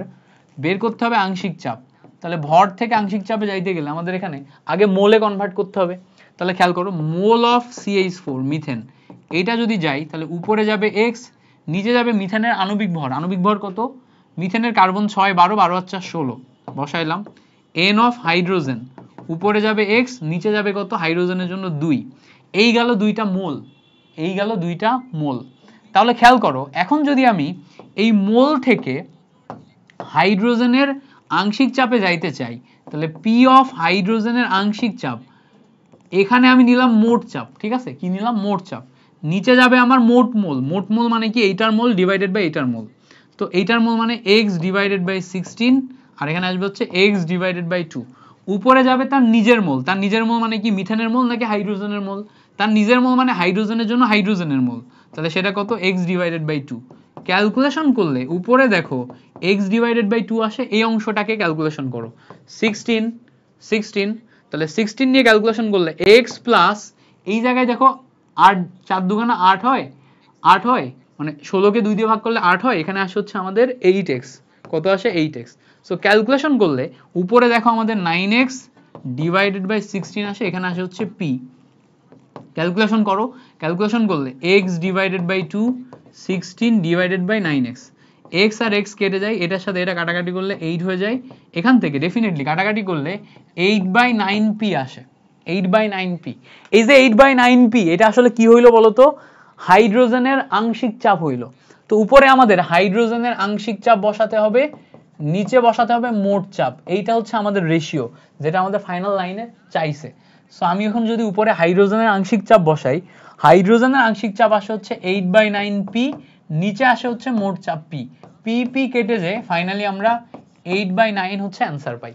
S1: বের করতে হবে আংশিক চাপ। তাহলে ভর থেকে আংশিক চাপে যাইতে গেলে আমাদের এখানে আগে মোলে কনভার্ট করতে হবে। তাহলে খেয়াল করো, মোল অফ CH4 মিথেন এটা যদি যাই তাহলে উপরে যাবে x, নিচে যাবে মিথেনের আণবিক ভর। আণবিক ভর কত? মিথেনের কার্বন 6, 12, 12 আর 4 16 বসাইলাম। n অফ হাইড্রোজেন উপরে যাবে x, নিচে যাবে কত? হাইড্রোজেনের জন্য 2। এই গেল দুইটা মোল, এই গেল দুইটা মোল। তাহলে খেয়াল করো, এখন যদি আমি এই মোল থেকে হাইড্রোজেনের আংশিক চাপে যাইতে চাই তাহলে p অফ হাইড্রোজেনের আংশিক চাপ, এখানে আমি নিলাম মোট চাপ। ঠিক আছে, কি নিলাম? মোট চাপ। নিচে যাবে আমার মোট মোল, মোট মোল মানে কি? এইটার মোল ডিভাইডেড বাই এইটার মোল। তো এইটার মোল মানে x ডিভাইডেড বাই 16, আর এখানে আসবে হচ্ছে x ডিভাইডেড বাই 2। উপরে যাবে তার নিজের মোল, তার নিজের মোল মানে কি? মিথেনের মোল নাকি হাইড্রোজেনের মোল? তার নিজের মোল মানে হাইড্রোজেনের জন্য হাইড্রোজেনের মোল, তাহলে সেটা কত? x divided by 2। ক্যালকুলেশন করলে উপরে দেখো x ডিভাইডেড বাই 2 আসে, এই অংশটাকে ক্যালকুলেশন করো 16, তাহলে 16 নিয়ে ক্যালকুলেশন করলে x প্লাস এই জায়গায় দেখো 8, 4 দুগুণা 8 হয়, 8 হয় মানে 16কে 2 দিয়ে ভাগ করলে 8 হয়, এখানে আসে হচ্ছে আমাদের 8x। কত আসে? 8x। সো ক্যালকুলেশন করলে উপরে দেখো আমাদের 9x ডিভাইডেড বাই 16 আসে, এখানে আসে হচ্ছে p। ক্যালকুলেশন করো, ক্যালকুলেশন করলে x divided by 2, 16 divided by 9x, x আর x কেটে যায়, এটার সাথে এটা কাটাকাটি করলে 8 হয়ে যায়। এখান থেকে ডেফিনেটলি কাটাকাটি করলে 8/9p আসে, 8/9p। এই যে 8/9p এটা আসলে কি হইলো বলতো? হাইড্রোজেনের আংশিক চাপ হইলো। তো উপরে আমাদের হাইড্রোজেনের আংশিক চাপ বসাতে হবে, নিচে বসাতে হবে মোট চাপ। এইটা হচ্ছে আমাদের রেশিও, যেটা আমাদের ফাইনাল লাইনে চাইছে। সো আমি এখন যদি উপরে হাইড্রোজেনের আংশিক চাপ বসাই, হাইড্রোজেনের আংশিক চাপ আসে হচ্ছে 8/9p, নিচে আসে হচ্ছে মোট চাপ p, p কেটে যে ফাইনালি আমরা 8/9 হচ্ছে অ্যান্সার পাই।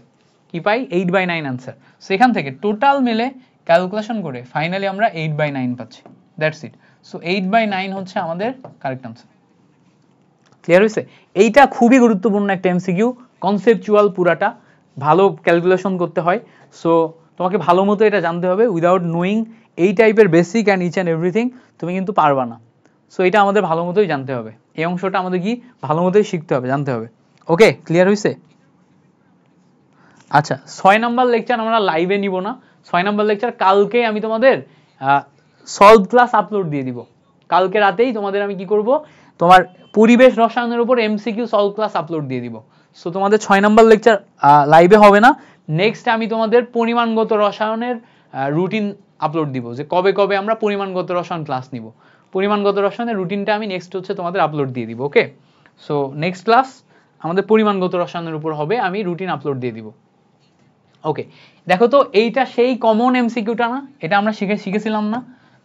S1: কি পাই? 8/9 অ্যান্সার। সেখান থেকে টোটাল মিলে ক্যালকুলেশন করে ফাইনালি আমরা 8/9 পাচ্ছি। That's it. সো 8/9 হচ্ছে আমাদের কারেক্ট অ্যান্সার। ক্লিয়ার হয়েছে? এইটা খুবই গুরুত্বপূর্ণ একটা এমসিকিউ, কনসেপচুয়াল, পুরাটা ভালো ক্যালকুলেশন করতে হয়। সো তোমাকে ভালো মতো এটা জানতে হবে, উইদাউট নোয়িং এই টাইপের basic and each and everything তুমি কিন্তু পারবা না। সো এটা আমাদের ভালো মতোই জানতে হবে, এই অংশটা আমাদের কি ভালো মতোই শিখতে হবে, জানতে হবে। ওকে, ক্লিয়ার হয়েছে? আচ্ছা, 6 নাম্বার লেকচার আমরা লাইভে নিব না। 6 নাম্বার লেকচার কালকে আমি তোমাদের সলভ ক্লাস আপলোড দিয়ে দিব। কালকে রাতেই তোমাদের আমি কি করব, তোমার পরিবেশ রসায়নের উপর এমসিকিউ সলভ ক্লাস আপলোড দিয়ে দিব। সো তোমাদের 6 নাম্বার লেকচার লাইভে হবে না। নেক্সট আমি তোমাদের পরিমাণগত রসায়নের রুটিন আপলোড দিব, যে কবে কবে আমরা পরিমাণগত রসায়ন ক্লাস নিব। পরিমাণগত রসায়নের রুটিনটা আমি নেক্সট হচ্ছে তোমাদের আপলোড দিয়ে দিব। ওকে, সো নেক্সট ক্লাস আমাদের পরিমাণগত রসায়নের উপর হবে, আমি রুটিন আপলোড দিয়ে দিব। ওকে, দেখো তো এইটা সেই কমন এমসিকিউটা না, এটা আমরা শিখেছিলাম না?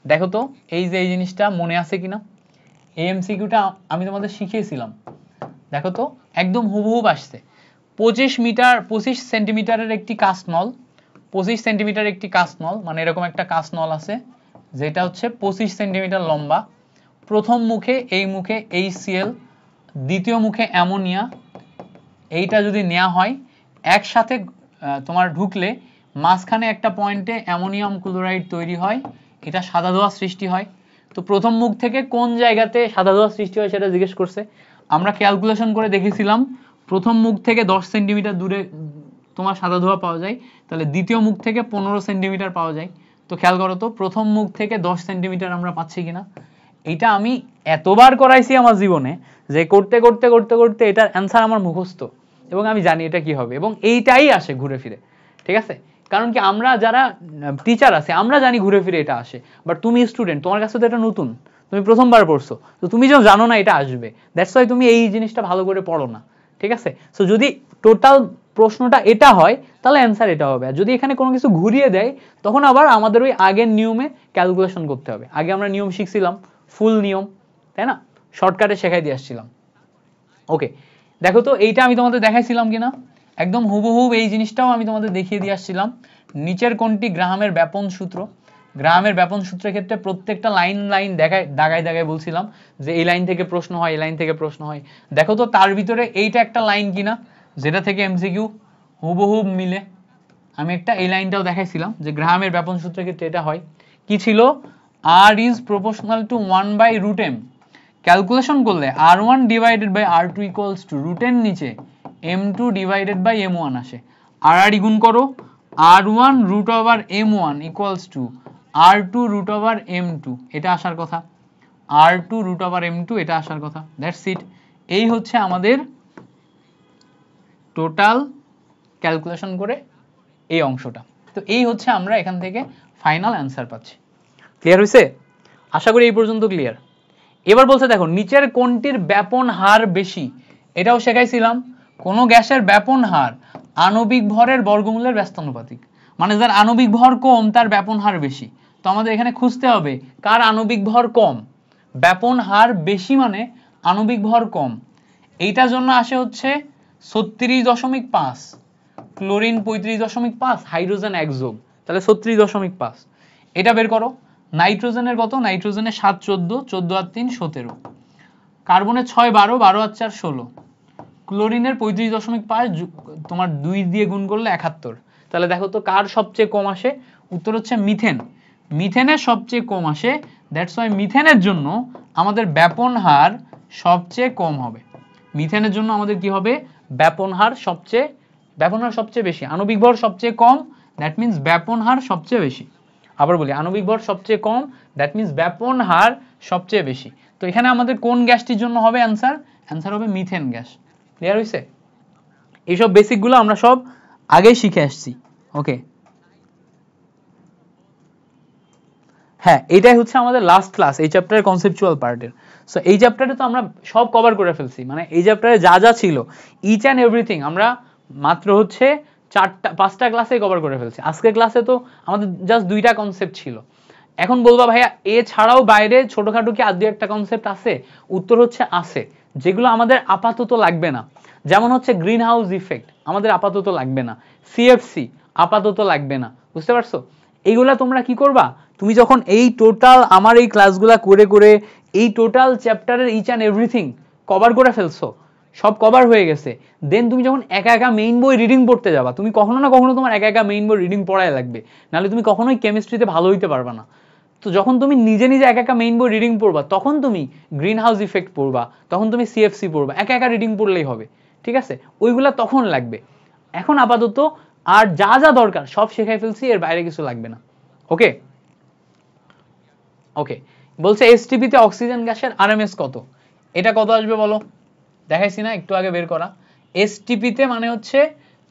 S1: দেখো তো এই যে এই জিনিসটা মনে আছে কিনা, এই এমসিকিউটা আমি তোমাদের শিখিয়েছিলাম। দেখো তো একদম হুবহুব আসছে। 25 সেন্টিমিটারের একটি কাস্ট নল, 25 সেন্টিমিটার একটি কাস্ট নল, মানে এরকম একটা কাস্ট নল আছে যেটা হচ্ছে 25 সেন্টিমিটার লম্বা। প্রথম মুখে এই মুখে HCl, দ্বিতীয় মুখে অ্যামোনিয়া, এইটা যদি নেওয়া হয় একসাথে তোমার ঢুকলে মাঝখানে একটা পয়েন্টে অ্যামোনিয়াম ক্লোরাইড তৈরি হয়, এটা সাদা ধোঁয়া সৃষ্টি হয়। তো প্রথম মুখ থেকে কোন জায়গাতে সাদা ধোঁয়া সৃষ্টি হয় সেটা জিজ্ঞেস করছে। আমরা ক্যালকুলেশন করে দেখেছিলাম প্রথম মুখ থেকে 10 সেন্টিমিটার দূরে তোমার সাদা ধোঁয়া পাওয়া যায়, তাহলে দ্বিতীয় মুখ থেকে 15 সেন্টিমিটার পাওয়া যায়। তো খেয়াল করো তো প্রথম মুখ থেকে 10 সেন্টিমিটার আমরা পাচ্ছি কিনা। এটা আমি এতবার করাইছি আমার জীবনে যে করতে করতে করতে করতে এটার অ্যান্সার আমার মুখস্থ, এবং আমি জানি এটা কি হবে, এবং এইটাই আসে ঘুরে ফিরে। ঠিক আছে, কারণ কি আমরা যারা টিচার আছে আমরা জানি ঘুরে ফিরে এটা আসে, বাট তুমি স্টুডেন্ট, তোমার কাছে তো এটা নতুন, তুমি প্রথমবার পড়ছো, তো তুমি যখন জানো না এটা আসবে, দ্যাটস ওয়াই তুমি এই জিনিসটা ভালো করে পড়ো না। ঠিক আছে, সো যদি টোটাল প্রশ্নটা এটা হয় তাহলে অ্যান্সার এটা হবে, আর যদি এখানে কোনো কিছু ঘুরিয়ে দেয় তখন আবার আমাদের ওই আগের নিয়মে ক্যালকুলেশন করতে হবে। আগে আমরা নিয়ম শিখছিলাম, ফুল নিয়ম, তাই না, শর্টকাটে শেখাই দিয়ে আসছিলাম। ওকে, দেখো তো এইটা আমি তোমাদের দেখাইছিলাম কিনা, একদম হুবহুব এই জিনিসটাও আমি তোমাদের দেখিয়ে দিয়ে আসছিলাম। নিচের কোনটি গ্রাহামের ব্যাপন সূত্র? গ্রাহামের ব্যাপন সূত্রের ক্ষেত্রে প্রত্যেকটা লাইন লাইন দেখায় দাগায় দাগায় বলছিলাম যে এই লাইন থেকে প্রশ্ন হয়, এই লাইন থেকে প্রশ্ন হয়। দেখো তো তার ভিতরে এইটা একটা লাইন কিনা যেটা থেকে এমসিকিউ হুবহুব মিলে। আমি একটা এই লাইনটাও দেখাইছিলাম যে গ্রাহামের ব্যাপন সূত্রের ক্ষেত্রে এটা হয়। কি ছিল? R is proportional to 1/√m। Calculation করলে R1 divided by R2 equals to রুটের নিচে M2 ডিভাইডেড বাই M1 আসে। আর গুণ করো, R1 root over M1 equals to R2 root over M2, এটা আসার কথা। R2 রুট ওভার M2 এটা আসার কথা। দ্যাটস ইট, এই হচ্ছে আমাদের টোটাল ক্যালকুলেশন করে এই অংশটা। তো এই হচ্ছে আমরা এখান থেকে ফাইনাল অ্যান্সার পাচ্ছি। ক্লিয়ার হয়েছে? আশা করি এই পর্যন্ত ক্লিয়ার। এবার বলছে দেখো নিচের কোনটির ব্যাপন হার বেশি? এটাও শেখাইছিলাম। কোন গ্যাসের ব্যাপন হার আণবিক ভরের বর্গমূলের ব্যস্তানুপাতিক, মানে যার আণবিক ভর কম তার ব্যাপন হার বেশি। তো আমাদের এখানে খুঁজতে হবে কার আণবিক ভর কম। ব্যাপন হার বেশি মানে আণবিক ভর কম। এইটার জন্য আসে হচ্ছে 36.5, ক্লোরিন 35.5, হাইড্রোজেন 1 যোগ, তাহলে 36.5। এটা বের করো। নাইট্রোজেনের কত? নাইট্রোজেনের 7 14, 14 আর 3 17, কার্বনের 6 12, 12 আর 4 16, ক্লোরিনের 35.5 তোমার 2 দিয়ে গুণ করলে 71। তাহলে দেখো তো কার সবচেয়ে কম আসে? উত্তর হচ্ছে মিথেন। মিথেনের সবচেয়ে কম আসে, দ্যাটস ওয়াই মিথেনের জন্য আমাদের ব্যাপন হার সবচেয়ে কম হবে। মিথেনের জন্য আমাদের কি হবে? ব্যাপন হার সবচেয়ে বেশি, আণবিক ভর সবচেয়ে কম, দ্যাট মিন্স ব্যাপন হার সবচেয়ে বেশি। আবার বলি, আণবিক ভর সবচেয়ে কম, দ্যাট মিন্স ব্যাপন হার সবচেয়ে বেশি। তো এখানে আমাদের কোন গ্যাসটির জন্য হবে অ্যান্সার? অ্যান্সার হবে মিথেন গ্যাস। ক্লিয়ার হয়েছে? এইসব বেসিকগুলো আমরা সব আগেই শিখে আসছি। ওকে, হ্যাঁ এটাই হচ্ছে আমাদের লাস্ট ক্লাস এই চ্যাপ্টারের কনসেপচুয়াল পার্টের। সো এই চ্যাপ্টারে তো আমরা সব কভার করে ফেলছি, মানে এই চ্যাপ্টারে যা যা ছিল ইচ অ্যান্ড এভরিথিং আমরা মাত্র হচ্ছে 4-5টা ক্লাসে কভার করে ফেলছি। আজকের ক্লাসে তো আমাদের জাস্ট 2টা কনসেপ্ট ছিল। এখন বলবা ভাইয়া এছাড়াও বাইরে ছোটখাটো কি আর 2-একটা কনসেপ্ট আছে? উত্তর হচ্ছে আছে, যেগুলো আমাদের আপাতত লাগবে না। যেমন হচ্ছে গ্রিন হাউস ইফেক্ট আমাদের আপাতত লাগবে না, সিএফসি আপাতত লাগবে না, বুঝতে পারছো? এইগুলা তোমরা কি করবা, তুমি যখন এই টোটাল আমার এই ক্লাসগুলা করে করে এই টোটাল চ্যাপ্টারের ইচ অ্যান্ড এভরিথিং কভার করে ফেলছো, সব কভার হয়ে গেছে, দেন তুমি যখন একা একা মেইন বই রিডিং পড়তে যাবা, তুমি কখনো না কখনো তোমার একা একা মেইন বই রিডিং পড়াই লাগবে, নাহলে তুমি কখনোই কেমিস্ট্রিতে ভালো হইতে পারবা না। তো যখন তুমি নিজে নিজে একা একা মেইন বই রিডিং পড়বা, তখন তুমি গ্রিন হাউস ইফেক্ট পড়বা, তখন তুমি সিএফসি পড়বা, একা একা রিডিং পড়লেই হবে, ঠিক আছে? ওইগুলা তখন লাগবে। এখন আপাতত আর যা যা দরকার সব শেখাই ফেলছি, এর বাইরে কিছু লাগবে না। ওকে ওকে, বলছে এসটিপিতে অক্সিজেন গ্যাসের আরএমএস কত? এটা কত আসবে বলো? দেখাইছি না একটু আগে বের করা। এসটিপিতে মানে হচ্ছে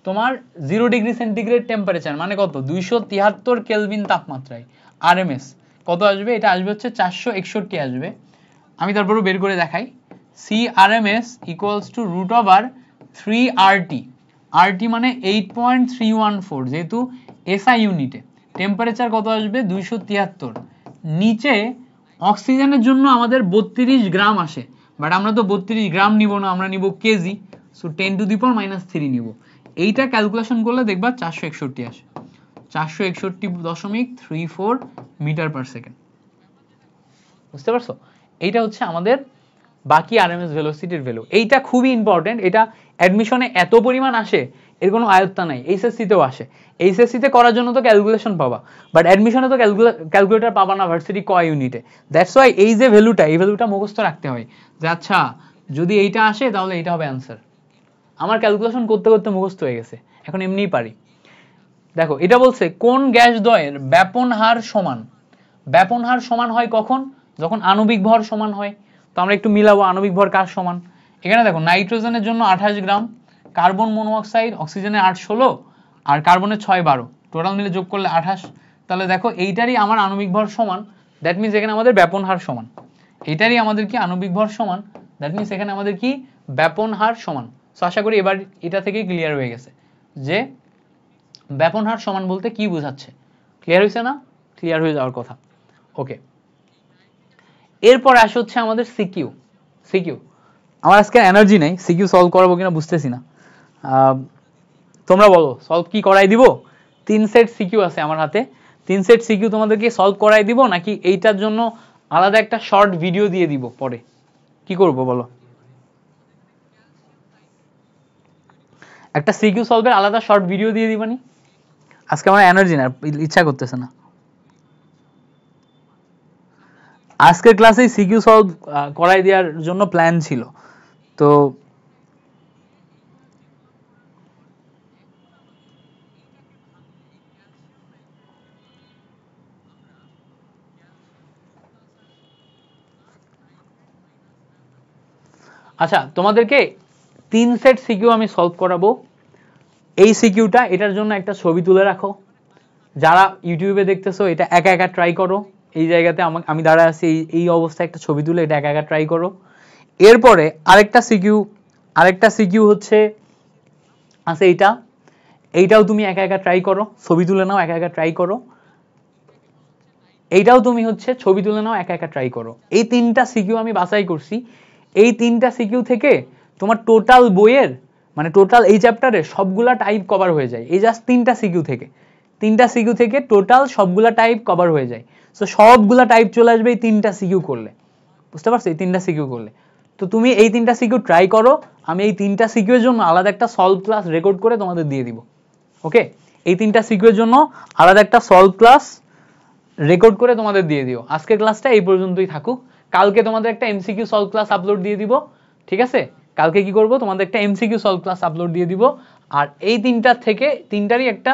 S1: তোমার 0 ডিগ্রি সেন্টিগ্রেড টেম্পারেচার, মানে কত? 273 কেলভিন তাপমাত্রায় আরএমএস কত আসবে? এটা আসবে হচ্ছে 461 আসবে। আমি তারপরে বের করে দেখাই। CRMS equals to root over 3RT। RT মানে 8.314, যেহেতু এসআই ইউনিটে টেম্পারেচার কত আসবে? 273। নিচে অক্সিজেনের জন্য আমাদের 32 গ্রাম আসে, বাট আমরা তো 32 গ্রাম নিব না, আমরা নিব কেজি, সো 10⁻³ নিব। এইটা ক্যালকুলেশন করলে দেখবা 461 আসে, 461.34 মিটার পার সেকেন্ড। বুঝতে পারছো? এইটা হচ্ছে আমাদের বাকি আরএমএস ভেলোসিটির ভ্যালু। এইটা খুবই ইম্পর্টেন্ট, এটা অ্যাডমিশনে এত পরিমাণ আসে, এর কোনো আয়ত্তা নাই। এইচএসসিতেও আসে, এইচএসসিতে করার জন্য তো ক্যালকুলেশন পাবা, বাট অ্যাডমিশনে তো ক্যালকুলেটর পাবা না ভার্সিটি ক ইউনিটে। দ্যাটস ওয়াই এই যে ভ্যালুটা, এই ভ্যালুটা মুখস্থ রাখতে হয় যে আচ্ছা যদি এইটা আসে তাহলে এইটা হবে অ্যান্সার। আমার ক্যালকুলেশন করতে করতে মুখস্থ হয়ে গেছে, এখন এমনিই পারি। দেখো এটা বলছে কোন গ্যাস দ্বয়ের ব্যাপন হার সমান? ব্যাপন হার সমান হয় কখন? যখন আণবিক ভর সমান হয়। তো আমরা একটু মিলাবো আণবিক ভর কার সমান। এখানে দেখো নাইট্রোজেনের জন্য 28 গ্রাম, কার্বন মনোঅক্সাইড অক্সিজেনের 8 16 আর কার্বনের 6 12, টোটাল মিলে যোগ করলে 28। তাহলে দেখো এইটারই আমার আণবিক ভর সমান, দ্যাট মিনস এখানে আমাদের ব্যাপন হার সমান। এইটারই আমাদের কি আণবিক ভর সমান, দ্যাট মিনস এখানে আমাদের কি ব্যাপন হার সমান। সো আশা করি এবার এটা থেকে ক্লিয়ার হয়ে গেছে যে ব্যাপন হার সমান বলতে কি বোঝাচ্ছে। ক্লিয়ার হয়েছে না? ক্লিয়ার হয়ে যাওয়ার কথা। ওকে, এরপর আসে হচ্ছে আমাদের সিকিউ। সিকিউ আমার আজকে এনার্জি নেই, সিকিউ সলভ করাবো কিনা বুঝতেছি না। তোমরা বলো সলভ কি করাই দিব? 3 সেট সিকিউ আছে আমার হাতে, 3 সেট সিকিউ তোমাদেরকে সলভ করাই দিব, নাকি এইটার জন্য আলাদা একটা শর্ট ভিডিও দিয়ে দিব পরে? কি করব বলো? একটা সিকিউ সলভের আলাদা শর্ট ভিডিও দিয়ে দিবানি? আজকে আমার এনার্জি না, ইচ্ছা করতেছে না। আজকের ক্লাসে সিকিউ সলভ করাই দেওয়ার জন্য প্ল্যান ছিল, তো আচ্ছা তোমাদেরকে 3 সেট সিকিউ আমি সলভ করাবো। এই সিকিউটা, এটার জন্য একটা ছবি তুলে রাখো। যারা ইউটিউবে দেখতেছো এটা একা একা ট্রাই করো। এই জায়গাতে আমি দাঁড়ায় আছি, এই অবস্থায় একটা ছবি তুলে এটা একা একা ট্রাই করো। এরপরে আরেকটা সিকিউ হচ্ছে আছে এইটাও তুমি একা একা ট্রাই করো, ছবি তুলে নাও, একা একা ট্রাই করো। এইটাও তুমি হচ্ছে ছবি তুলে নাও, একা একা ট্রাই করো। এই 3টা সিকিউ আমি বাছাই করছি। এই 3টা সিকিউ থেকে তোমার টোটাল বইয়ের মানে টোটাল এই চ্যাপ্টারে সবগুলা টাইপ কভার হয়ে যায়। এই জাস্ট 3টা সিকিউ থেকে টোটাল সবগুলা টাইপ কভার হয়ে যায়। সো সবগুলা টাইপ চলে আসবে এই 3টা সিকিউ করলে। বুঝতে পারছো? এই 3টা সিকিউ করলে। তো তুমি এই 3টা সিকিউ ট্রাই করো, আমি এই 3টা সিকিউর জন্য আলাদা একটা সলভ ক্লাস রেকর্ড করে তোমাদের দিয়ে দিব। ওকে, এই 3টা সিকিউর জন্য আলাদা একটা সলভ ক্লাস রেকর্ড করে তোমাদের দিয়ে দিও। আজকের ক্লাসটা এই পর্যন্তই থাকুক। কালকে তোমাদের একটা এমসিকিউ সলভ ক্লাস আপলোড দিয়ে দিব, ঠিক আছে? কালকে কি করব, তোমাদের একটা এমসিকিউ সলভ ক্লাস আপলোড দিয়ে দিব, আর এই 3টার থেকে 3টারই একটা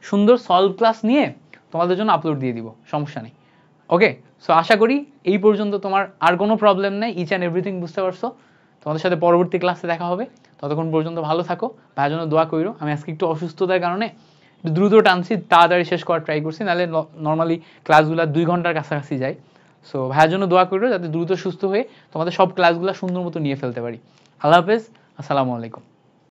S1: সুন্দর সলভ ক্লাস নিয়ে তোমাদের জন্য আপলোড দিয়ে দিব, সমস্যা নেই। ওকে, সো আশা করি এই পর্যন্ত তোমার আর কোনো প্রবলেম নেই, ইচ অ্যান্ড এভরিথিং বুঝতে পারছো। তোমাদের সাথে পরবর্তী ক্লাসে দেখা হবে, ততক্ষণ পর্যন্ত ভালো থাকো, ভাইয়ের জন্য দোয়া কইরো। আমি আজকে একটু অসুস্থতার কারণে একটু দ্রুত টানছি, তাড়াতাড়ি শেষ করার ট্রাই করছি, নাহলে নর্মালি ক্লাসগুলো 2 ঘন্টার কাছাকাছি যায়। সো ভাইয়ের জন্য দোয়া করো যাতে দ্রুত সুস্থ হয়ে তোমাদের সব ক্লাসগুলো সুন্দর মতো নিয়ে ফেলতে পারি। আল্লাহ হাফেজ, আসসালামু আলাইকুম।